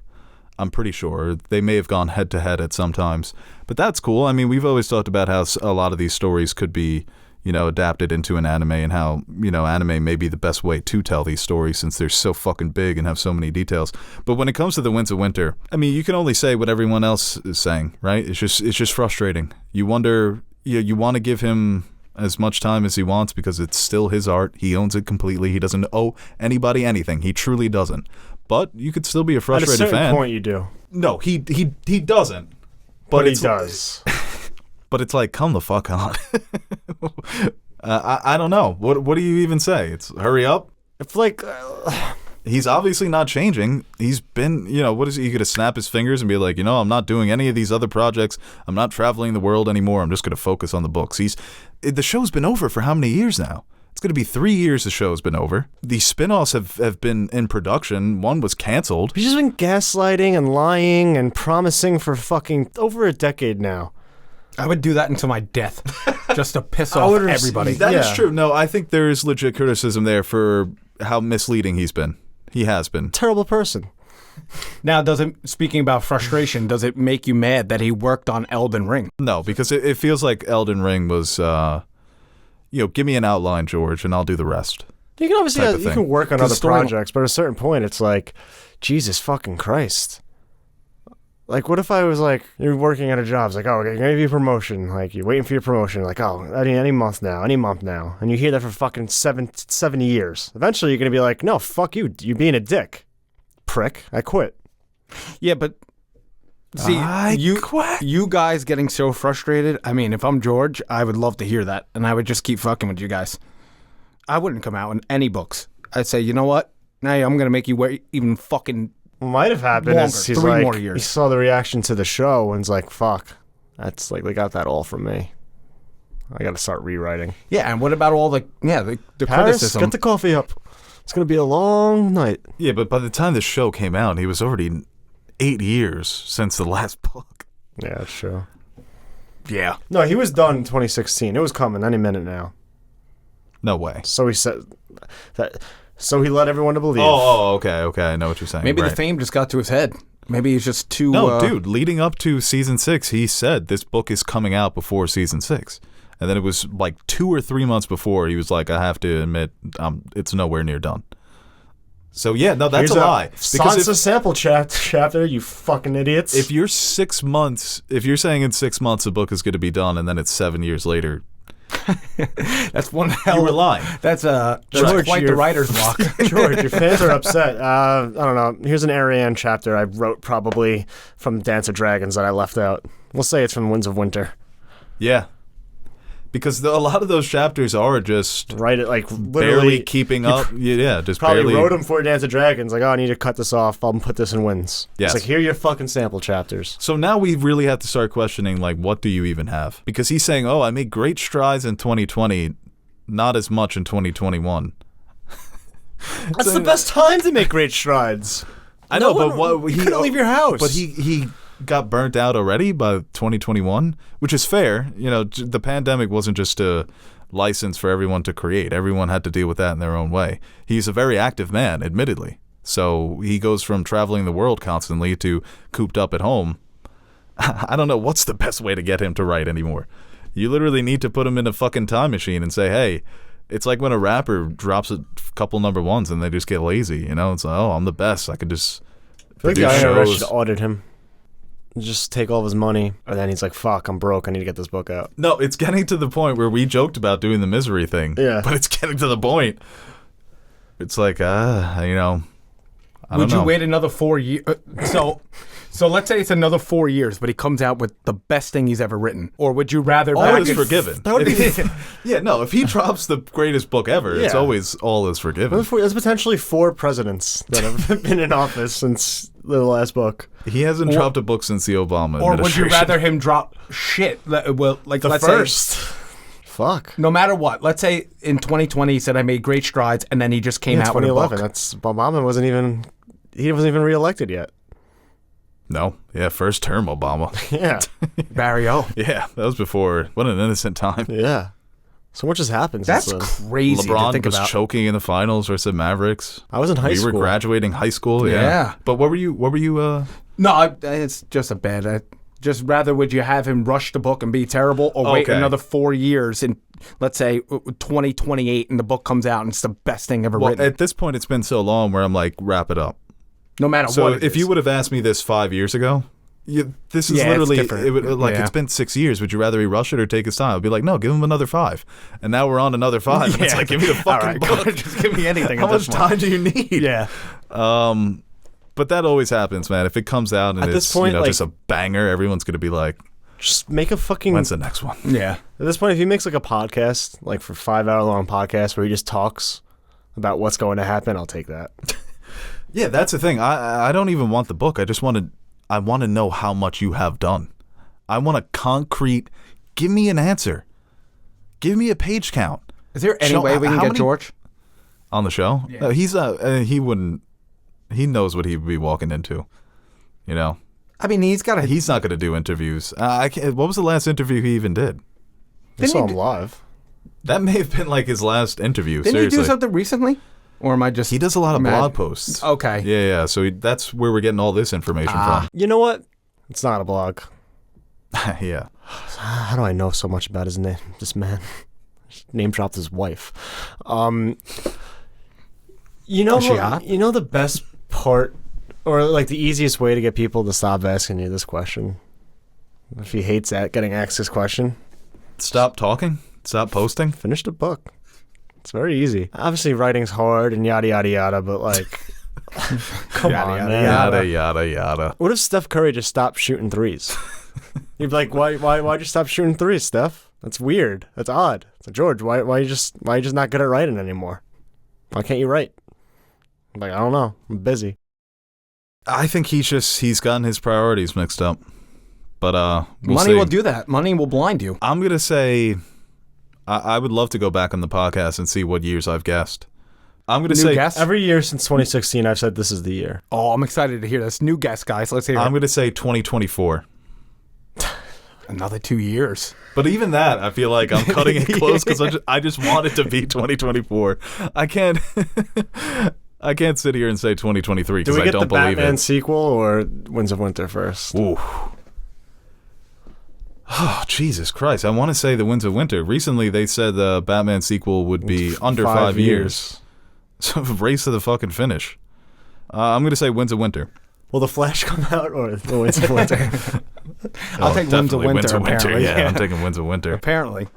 I'm pretty sure they may have gone head to head at some times, but that's cool. I mean, we've always talked about how a lot of these stories could be, adapted into an anime, and how, anime may be the best way to tell these stories since they're so fucking big and have so many details. But when it comes to The Winds of Winter, I mean, you can only say what everyone else is saying, right? It's just frustrating. You wonder, you want to give him as much time as he wants because it's still his art. He owns it completely. He doesn't owe anybody anything. He truly doesn't. But you could still be a frustrated fan. At a certain point, you do. No, he doesn't. But he does. But it's like, come the fuck on. I don't know. What do you even say? It's hurry up. It's like he's obviously not changing. He's been, what is he going to snap his fingers and be like, I'm not doing any of these other projects. I'm not traveling the world anymore. I'm just going to focus on the books. The show's been over for how many years now? It's going to be 3 years the show's been over. The spin-offs have been in production. One was canceled. He's just been gaslighting and lying and promising for fucking over a decade now. I would do that until my death, just to piss off everybody. That is true. No, I think there is legit criticism there for how misleading he's been. He has been. Terrible person. Now, speaking about frustration, does it make you mad that he worked on Elden Ring? No, because it feels like Elden Ring was... give me an outline, George, and I'll do the rest. You can obviously you can work on other projects, but at a certain point, it's like, Jesus fucking Christ. Like, what if I was like, you're working at a job, it's like, oh, we're gonna give you a promotion. Like, you're waiting for your promotion. Like, oh, any month now. And you hear that for fucking 70 years. Eventually, you're gonna be like, no, fuck you. You're being a dick. Prick. I quit. Yeah, but... See, you guys getting so frustrated. I mean, if I'm George, I would love to hear that, and I would just keep fucking with you guys. I wouldn't come out in any books. I'd say, you know what? Now I'm going to make you wait even fucking what might have happened longer, is he's 3 like, more years. He saw the reaction to the show and was like, fuck, that's like, they got that all from me. I got to start rewriting. Yeah, and what about all the Paris, criticism? Get the coffee up. It's going to be a long night. Yeah, but by the time the show came out, he was already 8 years since the last book. Yeah, that's true. Yeah. No, he was done in 2016. It was coming any minute now. No way. So he said that. So he led everyone to believe. Oh, okay. I know what you're saying. Maybe right. the fame just got to his head. Maybe he's just too... No, dude, leading up to season 6, he said this book is coming out before season 6. And then it was like 2 or 3 months before, he was like, I have to admit, it's nowhere near done. So, yeah, no, that's a lie. Sansa sample chapter, you fucking idiots. If you're 6 months, if you're saying in 6 months a book is going to be done and then it's 7 years later... That's one hell. You were lying. That's George, quite the writer's block. George, your fans are upset. I don't know. Here's an Ariane chapter I wrote probably from Dance of Dragons that I left out. We'll say it's from Winds of Winter. Yeah. Because a lot of those chapters are just like barely keeping up. Yeah, just probably barely. Wrote them for Dance of Dragons. Like, oh, I need to cut this off. I'll put this in Winds. Yes. It's like, here are your fucking sample chapters. So now we really have to start questioning, like, what do you even have? Because he's saying, oh, I made great strides in 2020, not as much in 2021. That's the best time to make great strides. I know, but you couldn't leave your house. But he got burnt out already by 2021, which is fair. The pandemic wasn't just a license for everyone to create. Everyone had to deal with that in their own way. He's a very active man, admittedly. So he goes from traveling the world constantly to cooped up at home. I don't know what's the best way to get him to write anymore. You literally need to put him in a fucking time machine and say, hey, it's like when a rapper drops a couple number ones and they just get lazy. It's like, oh, I'm the best. I could just produce I shows. should audit him. Just take all of his money, and then he's like, fuck, I'm broke, I need to get this book out. No, it's getting to the point where we joked about doing the misery thing. Yeah. But it's getting to the point. It's like, I don't know. Would you wait another 4 years? So let's say it's another 4 years, but he comes out with the best thing he's ever written. Or would you rather... All is forgiven. That would be... Yeah, no, if he drops the greatest book ever, it's always all is forgiven. There's potentially 4 presidents that have been in office since the last book. He hasn't dropped a book since the Obama Or would administration. you rather him drop shit? Well, like The let's first. say, Fuck. no matter what. Let's say in 2020 he said I made great strides, and then he just came out with a 2011. book. That's Obama wasn't even reelected yet. No. Yeah, first term Obama. Yeah. Barry O. Yeah, that was before. What an innocent time. Yeah. So much has happened That's since then. crazy to LeBron think was about. choking in the finals versus the Mavericks. I was in high school. We were graduating high school. Yeah. But what were you? No, it's just a bad. Just rather would you have him rush the book and be terrible, or wait Okay. another 4 years and let's say 2028 and the book comes out and it's the best thing ever Well, written. at this point, it's been so long where I'm like, wrap it up. No matter So what. if you would have asked me this 5 years ago, this is Yeah, it's literally different. It's been 6 years. Would you rather he rush it or take his time? I'd be like, no, give him another 5. And now we're on another 5. And it's like, give me the fucking book. Just give me anything. How at much this point. time do you need? Yeah. But that always happens, man. If it comes out and At it's this point, like- just a banger, everyone's gonna be like, Just make a fucking. when's the next one? Yeah. At this point, if he makes like a podcast, like for 5-hour long podcast where he just talks about what's going to happen, I'll take that. Yeah, that's the thing. I don't even want the book. I want to know how much you have done. I want a concrete. Give me an answer. Give me a page count Is there any Show- way we can how get many- George? on the show. Yeah. No, he wouldn't. He knows what he'd be walking into. You know, I mean, he's got a. he's not going to do interviews. I can't, what was the last interview he even did? I Didn't saw he him do- live. That may have been like his last interview. Didn't seriously. he do something recently? Or am I just. He does a lot of Mad. blog posts. Okay. Yeah. So that's where we're getting all this information from. You know what? It's not a blog. Yeah. How do I know so much about his name? This man name dropped his wife. You know, Is she hot? you know the best part, or like the easiest way to get people to stop asking you this question. If he hates getting asked this question, Stop talking. Stop posting. finish the book. It's very easy. Obviously, writing's hard and yada yada yada, but like, come Yada, on, yada, man. Yada yada yada. What if Steph Curry just stopped shooting threes? You'd be like, why'd you stop shooting threes, Steph? That's weird. That's odd. So George, why you just not good at writing anymore? Why can't you write? I'm like, I don't know. I'm busy. I think he's gotten his priorities mixed up. But we'll Money see. will do that. Money will blind you. I'm gonna say, I would love to go back on the podcast and see what years I've guessed. I'm gonna New say guest? Every year since 2016, I've said this is the year. Oh, I'm excited to hear this. New guest, guys. Let's hear I'm it. gonna say 2024. Another 2 years. But even that, I feel like I'm cutting it close because I just want it to be 2024. I can't sit here and say 2023 Do because we I get don't the believe Batman it. sequel or Winds of Winter first? Ooh. Oh, Jesus Christ. I want to say The Winds of Winter. Recently, they said the Batman sequel would be under 5 years. So, race to the fucking finish. I'm going to say Winds of Winter. Will the Flash come out or the Winds of Winter? I'll take Winds of definitely Winter, apparently. Yeah, I'm taking Winds of Winter. Apparently.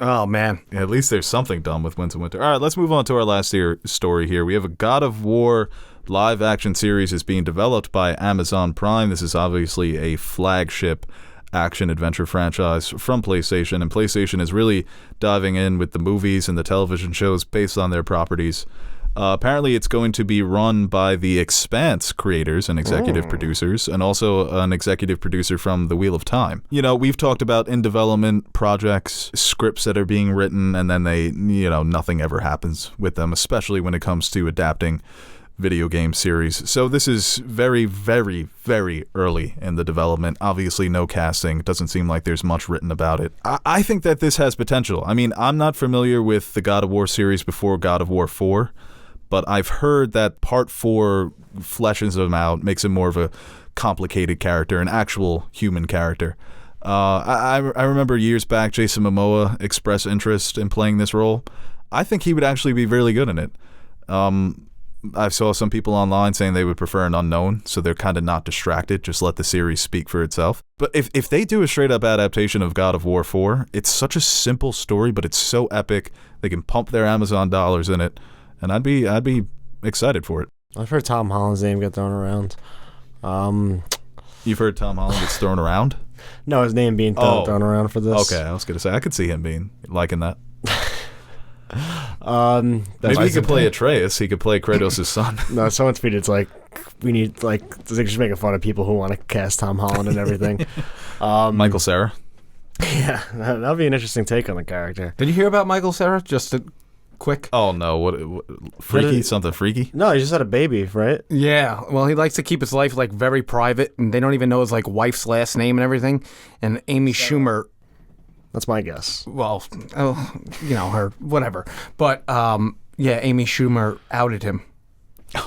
Oh, man. Yeah, at least there's something done with Winds of Winter. All right, let's move on to our last story here. We have a God of War live-action series is being developed by Amazon Prime. This is obviously a flagship action-adventure franchise from PlayStation, and PlayStation is really diving in with the movies and the television shows based on their properties. Apparently, it's going to be run by the Expanse creators and executive producers, and also an executive producer from The Wheel of Time. You know, we've talked about in-development projects, scripts that are being written, and then nothing ever happens with them, especially when it comes to adapting video game series. So this is very, very, very early in the development. Obviously, no casting. It doesn't seem like there's much written about it. I think that this has potential. I mean, I'm not familiar with the God of War series before God of War 4, but I've heard that Part 4 fleshes him out, makes him more of a complicated character, an actual human character. I remember years back, Jason Momoa expressed interest in playing this role. I think he would actually be really good in it. I saw some people online saying they would prefer an unknown, so they're kind of not distracted, just let the series speak for itself. But if they do a straight-up adaptation of God of War 4, it's such a simple story, but it's so epic, they can pump their Amazon dollars in it, and I'd be excited for it. I've heard Tom Holland's name get thrown around. You've heard Tom Holland gets thrown around? No, his name being thrown around for this. Okay, I was going to say, I could see him being liking that. That's Maybe he could play Atreus. He could play Kratos' son. No, someone tweeted, it's like, we need, like, they're just making fun of people who want to cast Tom Holland and everything. Michael Cera. Yeah, that'd be an interesting take on the character. Did you hear about Michael Cera? Just a quick. Oh no, what freaky? Something freaky? No, he just had a baby, right? Yeah, well, he likes to keep his life like very private, and they don't even know his like wife's last name and everything. And Amy Schumer, That's my guess. well, her whatever. But yeah, Amy Schumer outed him.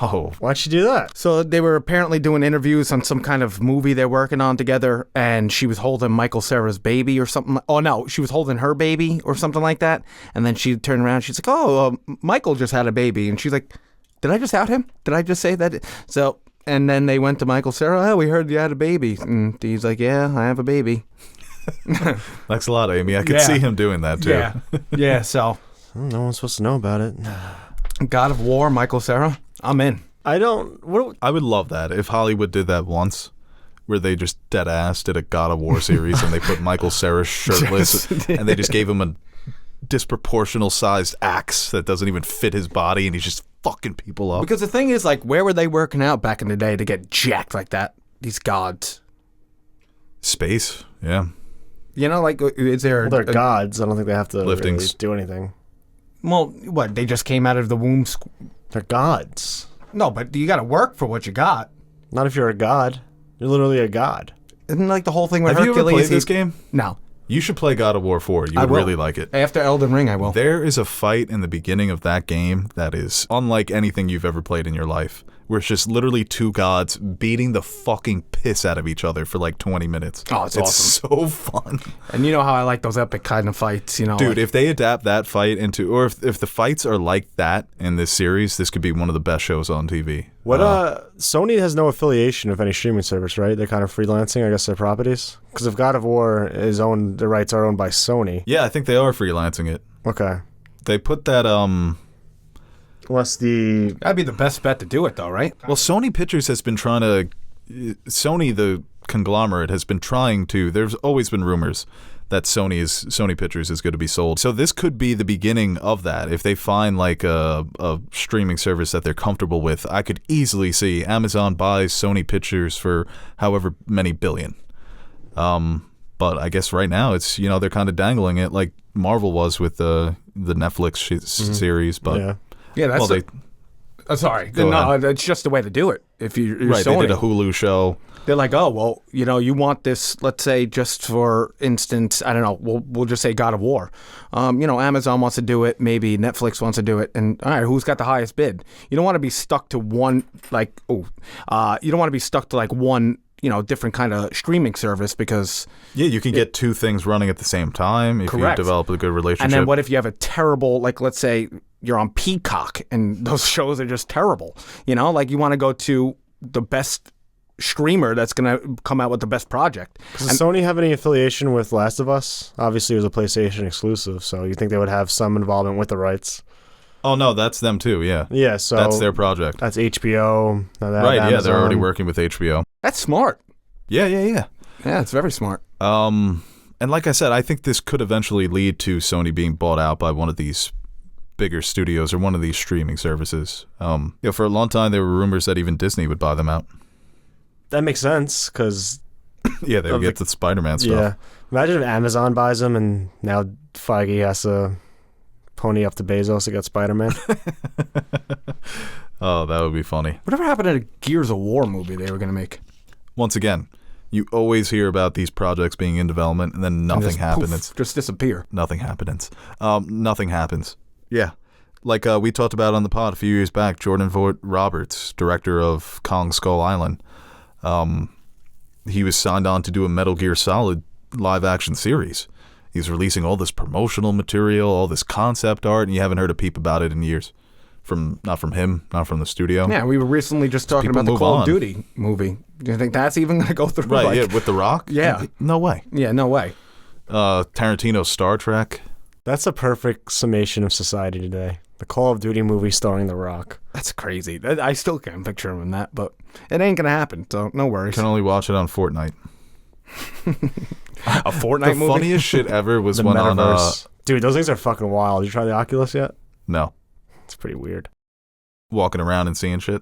Oh, Why'd she do that? So they were apparently doing interviews on some kind of movie they're working on together, and she was holding Michael Cera's baby or something. Oh no, she was holding her baby or something like that. And then she turned around, she's like, "Oh, Michael just had a baby," and she's like, "Did I just out him? Did I just say that?" So, and then they went to Michael Cera. "Oh, we heard you had a baby," and he's like, "Yeah, I have a baby." thanks a lot, Amy. I could see him doing that too. Yeah, yeah. So, No one's supposed to know about it. God of War, Michael Cera, I'm in. I don't. What? I would love that if Hollywood did that once, where they just dead ass did a God of War series and they put Michael Cera shirtless and they just gave him a disproportional sized axe that doesn't even fit his body and he's just fucking people up. Because the thing is, like, where were they working out back in the day to get jacked like that? These gods. Space, yeah. You know, like, is there... Well, they're gods. I don't think they have to really Liftings. do anything. Well, what, they just came out of the womb? They're gods. No, but you got to work for what you got. Not if you're a god. You're literally a god. Isn't like the whole thing with Have you ever Hercules? played this game? No. You should play God of War 4. You would will. really like it. After Elden Ring, I will. There is a fight in the beginning of that game that is unlike anything you've ever played in your life, where it's just literally two gods beating the fucking piss out of each other for like 20 minutes. Oh, it's awesome. So fun. And you know how I like those epic kind of fights, you know? Dude, like, if they adapt that fight into, or if the fights are like that in this series, this could be one of the best shows on TV. What? Sony has no affiliation with any streaming service, right? They're kind of freelancing, I guess, their properties. Because if God of War is owned, the rights are owned by Sony. Yeah, I think they are freelancing it. Okay. They put that, Unless the that'd be the best bet to do it, though, right? well, Sony Pictures has been trying to, Sony, the conglomerate, has been trying to, there's always been rumors that Sony Pictures is going to be sold. So this could be the beginning of that. If they find like a streaming service that they're comfortable with, I could easily see Amazon buys Sony Pictures for however many billion. But I guess right now it's, you know, they're kind of dangling it like Marvel was with the Netflix series. But Yeah, that's... well, sorry. Go No, ahead. it's just the way to do it. If you're right, Sony. they did a Hulu show. They're like, oh, well, you know, you want this, let's say, just for instance, I don't know, we'll just say God of War. You know, Amazon wants to do it, maybe Netflix wants to do it, and all right, who's got the highest bid? You don't want to be stuck to one, like, you don't want to be stuck to like one, you know, different kind of streaming service because... Yeah, you can get two things running at the same time if Correct. you develop a good relationship. And then what if you have a terrible, like, let's say you're on Peacock and those shows are just terrible, you know? Like, you want to go to the best streamer that's going to come out with the best project. Does Sony have any affiliation with Last of Us? Obviously, it was a PlayStation exclusive, so you think they would have some involvement with the rights? Oh, no, that's them too, yeah. Yeah, so... That's their project. That's HBO. Right, yeah, they're already Amazon. working with HBO. That's smart. Yeah. Yeah, it's very smart. And like I said, I think this could eventually lead to Sony being bought out by one of these bigger studios or one of these streaming services. You know, for a long time, there were rumors that even Disney would buy them out. That makes sense, because... Yeah, they would get the Spider-Man stuff. Yeah. Imagine if Amazon buys them and now Feige has to pony up to Bezos to get Spider-Man. Oh, that would be funny. Whatever happened to the Gears of War movie they were going to make? Once again, you always hear about these projects being in development and then nothing just, happens. poof, just disappear. Nothing happens. Nothing happens. Yeah. Like we talked about on the pod a few years back, Jordan Vogt Roberts, director of Kong Skull Island, he was signed on to do a Metal Gear Solid live-action series. He's releasing all this promotional material, all this concept art, and you haven't heard a peep about it in years. Not from him, not from the studio. Yeah, we were recently just talking People about the move Call on. of Duty movie. Do you think that's even going to go through? Right, like, yeah, with The Rock? Yeah. No way. Yeah, no way. Tarantino's Star Trek. That's a perfect summation of society today. The Call of Duty movie starring The Rock. That's crazy. I still can't picture him in that, but it ain't going to happen, so no worries. Can only watch it on Fortnite. A Fortnite The movie? funniest shit ever was The when on... Metaverse. Dude, those things are fucking wild. Did you try the Oculus yet? No. It's pretty weird. Walking around and seeing shit.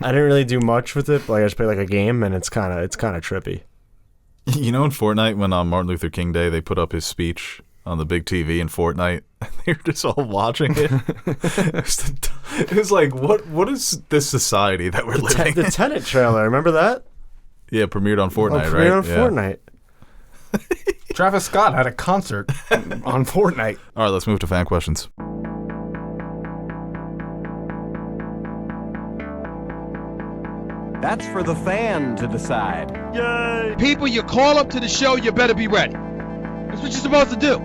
I didn't really do much with it, but I just played like a game, and it's kind of trippy. You know, in Fortnite, when on Martin Luther King Day, they put up his speech on the big TV in Fortnite, and they were just all watching it. It was like, what is this society that we're living in? The Tenet trailer, remember that? Yeah, premiered on Fortnite, right? Premiered on Fortnite. Travis Scott had a concert on Fortnite. All right, let's move to fan questions. That's for the fan to decide. Yay! People you call up to the show, you better be ready. That's what you're supposed to do.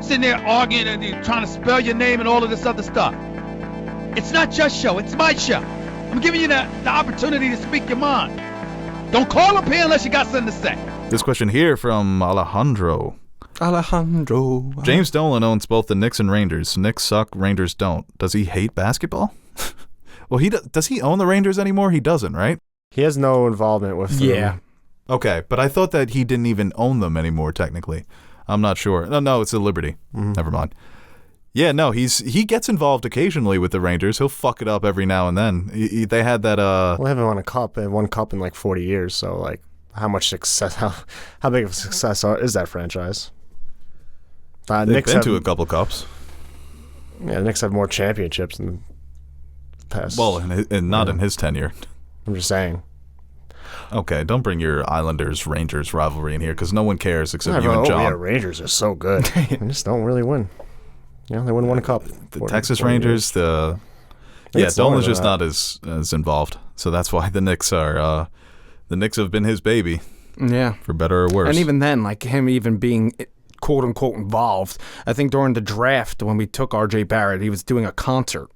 Sitting there arguing and you're trying to spell your name and all of this other stuff. It's not your show, it's my show. I'm giving you the opportunity to speak your mind. Don't call up here unless you got something to say. This question here from Alejandro. James Dolan owns both the Knicks and Rangers. Knicks suck, Rangers don't. Does he hate basketball? Well, does he own the Rangers anymore? He doesn't, right? He has no involvement with them. Yeah. Okay, but I thought that he didn't even own them anymore, technically. I'm not sure. No, it's a Liberty. Mm-hmm. Never mind. Yeah, no, he gets involved occasionally with the Rangers. He'll fuck it up every now and then. They had that... Well, they haven't won a cup in like 40 years, so like how much success, how big of a success is that franchise? They've Knicks been to a couple cups. Yeah, the Knicks have more championships in the past. Well, and not in his tenure. I'm just saying. Okay, don't bring your Islanders-Rangers rivalry in here, because no one cares except you and John. Yeah, Rangers are so good. They just don't really win. You know, they won a cup. The Texas Rangers, Dolan's just not as involved. So that's why the Knicks are, the Knicks have been his baby. Yeah. For better or worse. And even then, like him even being quote-unquote involved, I think during the draft when we took R.J. Barrett, he was doing a concert.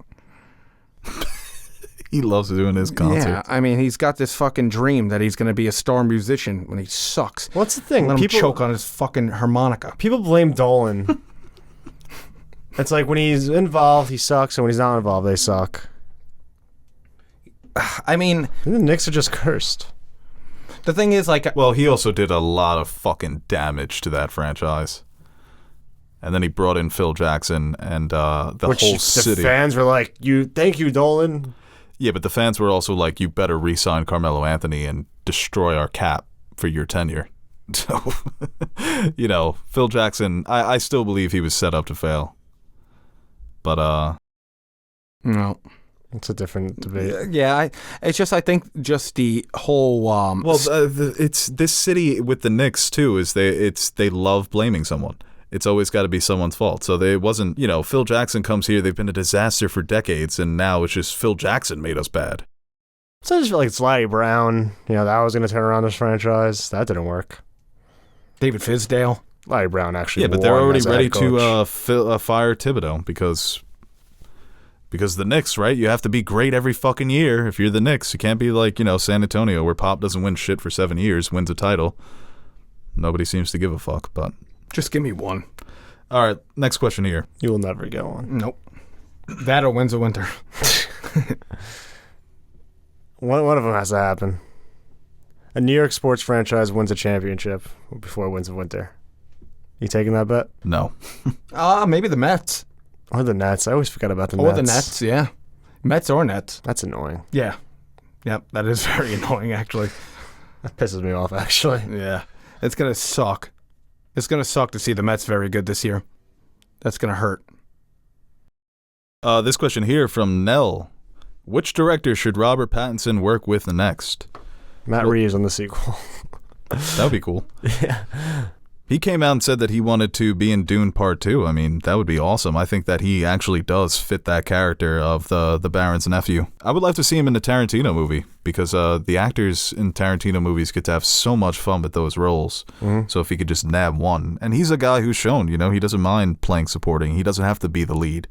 He loves doing his concert. Yeah, I mean, he's got this fucking dream that he's going to be a star musician when he sucks. What's the thing? Let him choke on his fucking harmonica. People blame Dolan. It's like when he's involved, he sucks, and when he's not involved, they suck. I mean... The Knicks are just cursed. The thing is, like... Well, he also did a lot of fucking damage to that franchise. And then he brought in Phil Jackson and the whole city. The fans were like, thank you, Dolan. Yeah, but the fans were also like, you better re-sign Carmelo Anthony and destroy our cap for your tenure. So, you know, Phil Jackson, I still believe he was set up to fail. But, no. It's a different debate. Yeah, I think the whole... it's this city with the Knicks, too, is they love blaming someone. It's always got to be someone's fault. So it wasn't, you know, Phil Jackson comes here, they've been a disaster for decades, and now it's just Phil Jackson made us bad. So I just feel like it's Larry Brown, you know, that was going to turn around this franchise. That didn't work. David Fizdale. Larry Brown actually Yeah, but they're already ready to fire Thibodeau because the Knicks, right? You have to be great every fucking year if you're the Knicks. You can't be like, you know, San Antonio where Pop doesn't win shit for 7 years, wins a title. Nobody seems to give a fuck, but... Just give me one. All right, next question here. You will never get one. Nope. That or wins a winter. One of them has to happen. A New York sports franchise wins a championship before it wins a winter. You taking that bet? No. Maybe the Mets. Or the Nets. I always forget about the Nets. Or the Nets, yeah. Mets or Nets. That's annoying. Yeah. Yep, that is very annoying, actually. That pisses me off, actually. Yeah. It's going to suck. It's going to suck to see the Mets very good this year. That's going to hurt. This question here from Nell. Which director should Robert Pattinson work with next? Matt Reeves on the sequel. That would be cool. Yeah. He came out and said that he wanted to be in Dune Part 2. I mean, that would be awesome. I think that he actually does fit that character of the Baron's nephew. I would like to see him in the Tarantino movie because the actors in Tarantino movies get to have so much fun with those roles. Mm-hmm. So if he could just nab one. And he's a guy who's shown, you know, he doesn't mind playing supporting. He doesn't have to be the lead.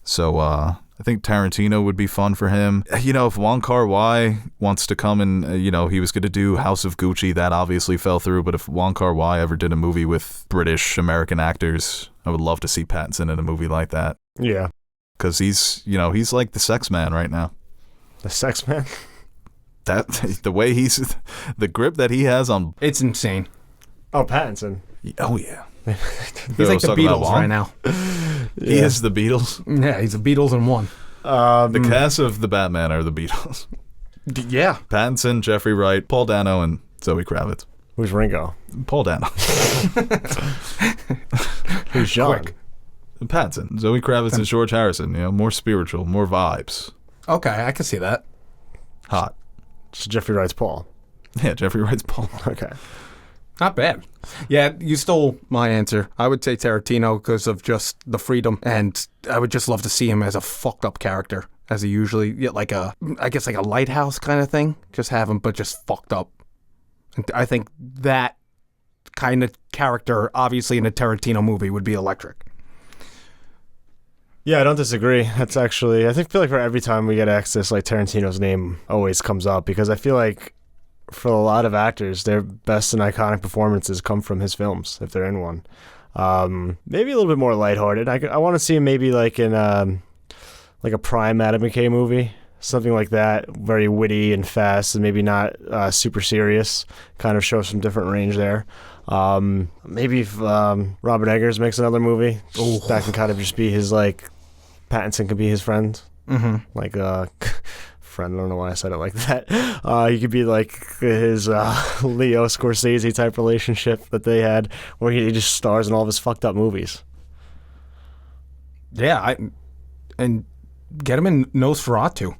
So I think Tarantino would be fun for him. You know, if Wong Kar-wai wants to come and, you know, he was going to do House of Gucci, that obviously fell through. But if Wong Kar-wai ever did a movie with British American actors, I would love to see Pattinson in a movie like that. Yeah. Because he's like the sex man right now. The sex man? The way the grip that he has on... It's insane. Oh, Pattinson. Oh, yeah. He's like the Beatles right now. He is the Beatles. Yeah, he's the Beatles in one. The cast of the Batman are the Beatles. Yeah. Pattinson, Jeffrey Wright, Paul Dano, and Zoe Kravitz. Who's Ringo? Paul Dano. Who's John? Quick. Pattinson, Zoe Kravitz, and George Harrison. More spiritual, more vibes. Okay, I can see that. Hot. So Jeffrey Wright's Paul. Yeah, Jeffrey Wright's Paul. Okay. Not bad. Yeah, you stole my answer. I would say Tarantino because of just the freedom, and I would just love to see him as a fucked up character, as he usually, like a lighthouse kind of thing. Just have him, but just fucked up. And I think that kind of character, obviously in a Tarantino movie, would be electric. Yeah, I don't disagree. That's actually, I feel like for every time we get access, like Tarantino's name always comes up because I feel like for a lot of actors, their best and iconic performances come from his films, if they're in one. Maybe a little bit more lighthearted. I want to see him maybe like in like a prime Adam McKay movie, something like that, very witty and fast, and maybe not super serious. Kind of show some different range there. Maybe if Robert Eggers makes another movie, that can kind of just be his, like, Pattinson could be his friend. Mm-hmm. Like, friend, I don't know why I said it like that. He could be like his Leo Scorsese type relationship that they had, where he just stars in all of his fucked up movies. Yeah, and get him in Nosferatu.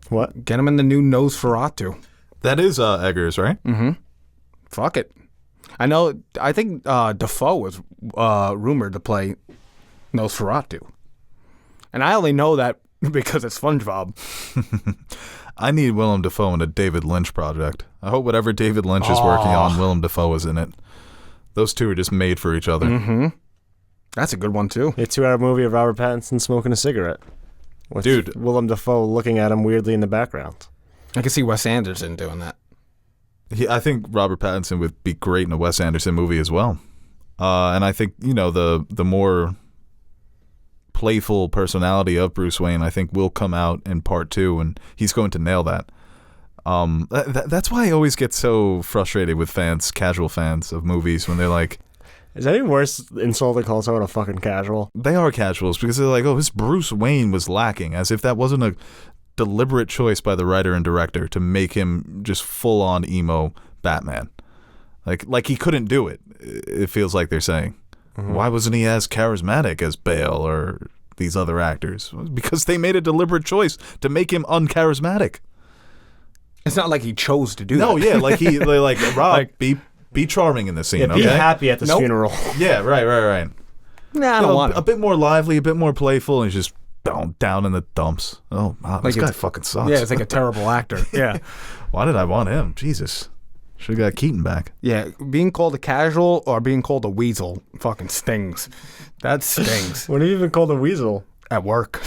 What? Get him in the new Nosferatu. That is Eggers, right? Mm-hmm. Fuck it. I think Defoe was rumored to play Nosferatu. And I only know that because it's SpongeBob. I need Willem Dafoe in a David Lynch project. I hope whatever David Lynch is working on, Willem Dafoe is in it. Those two are just made for each other. Mm-hmm. That's a good one, too. A 2-hour movie of Robert Pattinson smoking a cigarette. With Dude. Willem Dafoe looking at him weirdly in the background. I can see Wes Anderson doing that. I think Robert Pattinson would be great in a Wes Anderson movie as well. And I think, the more playful personality of Bruce Wayne, I think, will come out in part 2, and he's going to nail that. That's why I always get so frustrated with casual fans of movies, when they're like... Is that any worse insult to call someone a fucking casual? They are casuals, because they're like, oh, this Bruce Wayne was lacking, as if that wasn't a deliberate choice by the writer and director to make him just full-on emo Batman. Like he couldn't do it, it feels like they're saying. Mm-hmm. Why wasn't he as charismatic as Bale or these other actors? Because they made a deliberate choice to make him uncharismatic. It's not like he chose to do that. No, yeah, like Rob, be charming in the scene, be okay? happy at this funeral. Yeah, right. Nah, I don't want a bit more lively, a bit more playful, and he's just down in the dumps. Oh, wow, this guy fucking sucks. Yeah, it's like a terrible actor. Yeah. Why did I want him? Jesus. Should have got Keaton back. Yeah, being called a casual or being called a weasel fucking stings. That stings. When have you been called a weasel? At work.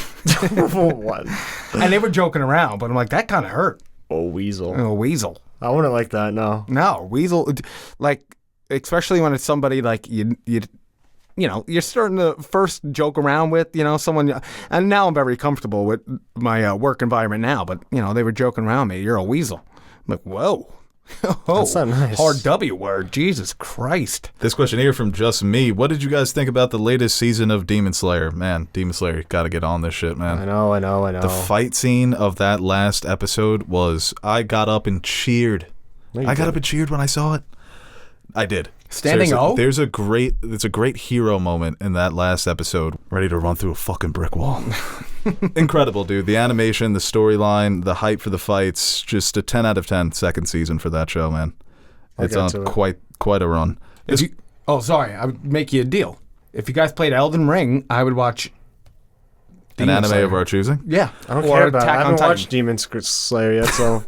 What? And they were joking around, but I'm like, that kind of hurt. A weasel. A weasel. I wouldn't like that, no. No, weasel, like, especially when it's somebody like you're starting to first joke around with, someone, and now I'm very comfortable with my work environment now, but, they were joking around me. You're a weasel. I'm like, whoa. Oh, that's not nice. Hard W word. Jesus Christ. This question here from Just Me. What did you guys think about the latest season of Demon Slayer? Man, Demon Slayer, got to get on this shit, man. I know. The fight scene of that last episode was, I got up and cheered. No, I got up and cheered when I saw it. I did. Standing O? There's a great hero moment in that last episode. Ready to run through a fucking brick wall. Incredible, dude. The animation, the storyline, the hype for the fights. Just a 10 out of 10 second season for that show, man. It's on quite a run. Sorry. I would make you a deal. If you guys played Elden Ring, I would watch an anime of our choosing? Yeah. I don't care about it. I haven't watched Demon Slayer yet, so...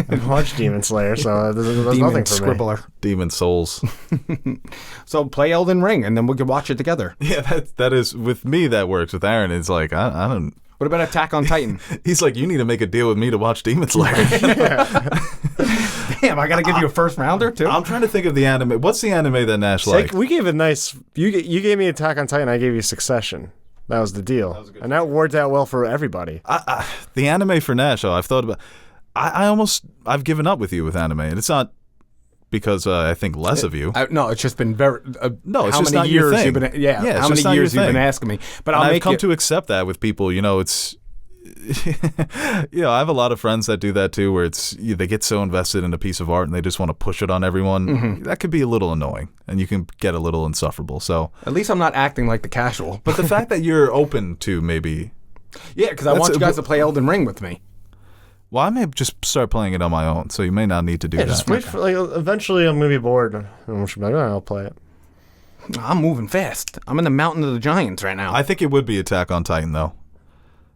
I've watched Demon Slayer, so there's nothing for Scribbler. me. Demon Souls. So play Elden Ring, and then we can watch it together. Yeah, that is, with me, that works. With Aaron, it's like, I don't... What about Attack on Titan? He's like, you need to make a deal with me to watch Demon Slayer. Damn, I got to give you a first rounder, too? I'm trying to think of the anime. What's the anime that Nash liked? We gave a nice... You gave me Attack on Titan, I gave you Succession. That was the deal. And that worked out well for everybody. The anime for Nash, though, I've thought about... I've given up with you with anime, and it's not because I think less of you. No, it's just been very. No, it's how just many not your years thing. you've been? Yeah, it's how just many not your years you've been thing. asking me? But And I'll I've make come it. to accept that with people. It's. I have a lot of friends that do that too, where they get so invested in a piece of art and they just want to push it on everyone. Mm-hmm. That could be a little annoying, and you can get a little insufferable. So, At least I'm not acting like the casual. but the fact that you're open to maybe, Yeah, because I want you guys to play Elden Ring with me. well, I may just start playing it on my own, so you may not need to do that. Just wait for eventually I'm gonna be bored and I'm just like, I'll play it. I'm moving fast. I'm in the Mountain of the Giants right now. I think it would be Attack on Titan, though.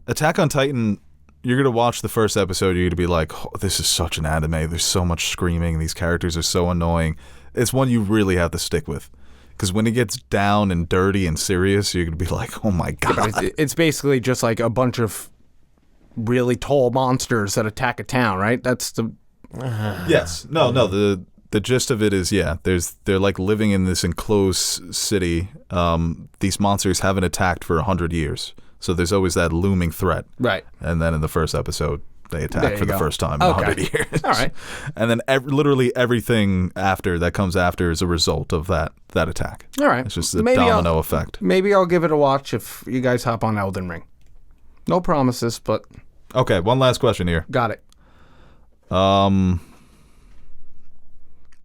Attack on Titan, you're going to watch the first episode, you're going to be like, oh, this is such an anime. There's so much screaming. These characters are so annoying. It's one you really have to stick with. Because when it gets down and dirty and serious, you're going to be like, oh my God. It's basically just like a bunch of really tall monsters that attack a town, right? That's the... Yes. No, the gist of it is, they're like living in this enclosed city. These monsters haven't attacked for 100 years. So there's always that looming threat. Right. And then in the first episode, they There attack you for the go. first time in 100 years. All right. And then literally everything that comes after is a result of that attack. All right. It's just a Maybe domino effect. Maybe I'll give it a watch if you guys hop on Elden Ring. No promises, but Okay, one last question here. got it.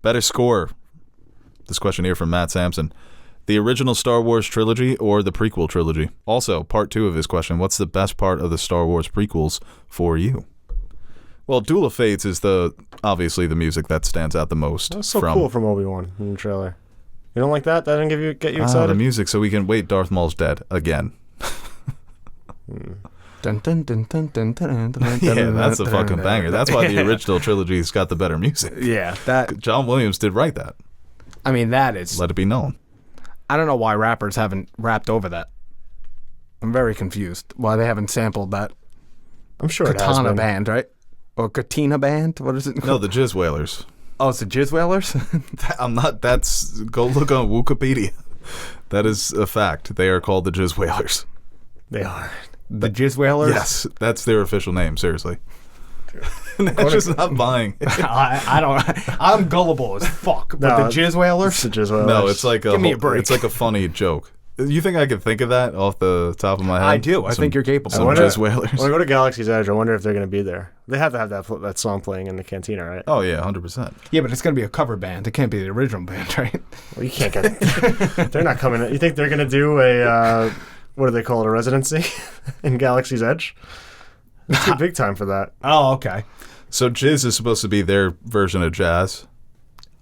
Better score. This question here from Matt Sampson. The original Star Wars trilogy or the prequel trilogy? Also, part 2 of his question, what's the best part of the Star Wars prequels for you? Well, Duel of Fates is obviously the music that stands out the most. That's so cool from Obi-Wan in the trailer. You don't like that? That didn't get you excited? The music, so we can wait. Darth Maul's dead again. Dun, dun, dun, dun, dun, dun, dun, Yeah, that's a fucking banger. That's why the original trilogy's got the better music. Yeah, that. John Williams did write that. I mean, that is. Let it be known. I don't know why rappers haven't rapped over that. I'm very confused why they haven't sampled that I'm sure it has Katana been. band, right? Or Katina band? What is it? No, the Jizz Whalers. Oh, it's the Jizz Whalers? Go look on Wikipedia. That is a fact. They are called the Jizz Whalers. They are. The Jizz Whalers? Yes, that's their official name, seriously. That's just not buying. I don't. I'm gullible as fuck. But No, the Jizz Whalers? It's the Jizz Whalers. No, it's like Give me a break. It's like a funny joke. You think I could think of that off the top of my head? I do. I think you're capable. Some I wonder- Jizz Whalers. When I go to Galaxy's Edge, I wonder if they're going to be there. They have to have that song playing in the cantina, right? Oh yeah, 100%. Yeah, but it's going to be a cover band. It can't be the original band, right? Well, you can't get it. They're not coming. You think they're going to do a, what do they call it, a residency in Galaxy's Edge? It's too big time for that. Oh, okay. So Jizz is supposed to be their version of jazz.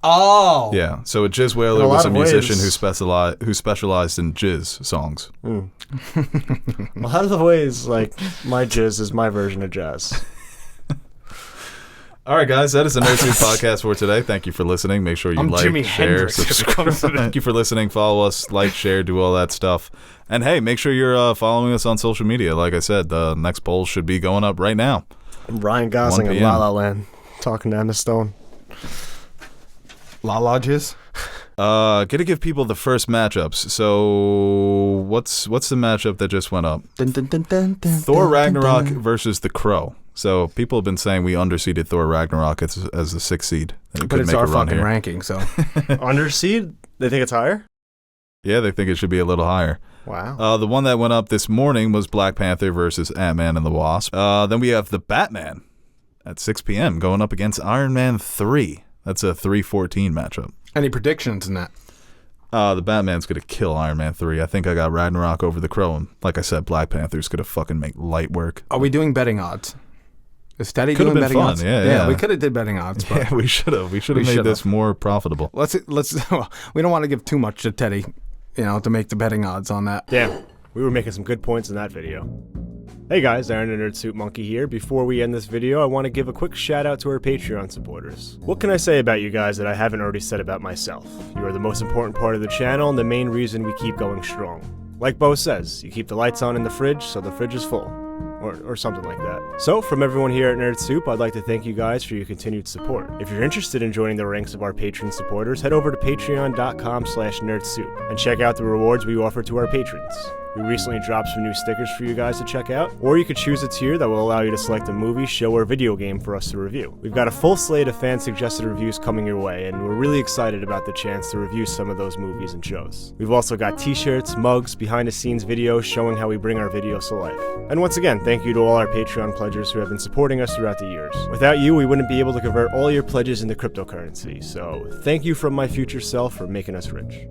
Oh. Yeah. So a Jizz In Whaler a was lot a of musician ways. who specialized in jizz songs. Well, how do the ways, like, my jizz is my version of jazz? All right, guys, that is the Nerd Tube podcast for today. Thank you for listening. Make sure you I'm like, Jimi share, Hendrix if it subscribe. comes to that. Thank you for listening. Follow us, like, share, do all that stuff. And hey, make sure you're following us on social media. Like I said, the next poll should be going up right now. Ryan Gosling 1 in p.m. La La Land talking to Emma Stone. La La Jizz? Gonna give people the first matchups. So what's the matchup that just went up? Dun, dun, dun, dun, dun, Thor dun, Ragnarok dun, dun. versus The Crow. So people have been saying we underseeded Thor Ragnarok as the 6th seed. And it But could it's make our a run fucking here. ranking, so. Underseed? They think it's higher? Yeah, they think it should be a little higher. Wow. The one that went up this morning was Black Panther versus Ant-Man and the Wasp. Then we have The Batman at 6 p.m. going up against Iron Man 3. That's a 3-14 matchup. Any predictions in that? The Batman's going to kill Iron Man 3. I think I got Ragnarok over The Crow. And like I said, Black Panther's going to fucking make light work. Are we doing betting odds? Is Teddy Could've doing been betting fun, odds? yeah. We could have did betting odds, but Yeah, we should have. We should have We made should've. this more profitable. let's. We don't want to give too much to Teddy, to make the betting odds on that. Damn, we were making some good points in that video. Hey guys, Aaron the Nerd Suit Monkey here. Before we end this video, I want to give a quick shout out to our Patreon supporters. What can I say about you guys that I haven't already said about myself? You are the most important part of the channel and the main reason we keep going strong. Like Bo says, you keep the lights on in the fridge so the fridge is full. Or something like that. So, from everyone here at Nerd Soup, I'd like to thank you guys for your continued support. If you're interested in joining the ranks of our patron supporters, head over to patreon.com/nerdsoup and check out the rewards we offer to our patrons. We recently dropped some new stickers for you guys to check out, or you could choose a tier that will allow you to select a movie, show, or video game for us to review. We've got a full slate of fan-suggested reviews coming your way, and we're really excited about the chance to review some of those movies and shows. We've also got t-shirts, mugs, behind-the-scenes videos showing how we bring our videos to life. And once again, thank you to all our Patreon pledgers who have been supporting us throughout the years. Without you, we wouldn't be able to convert all your pledges into cryptocurrency, so thank you from my future self for making us rich.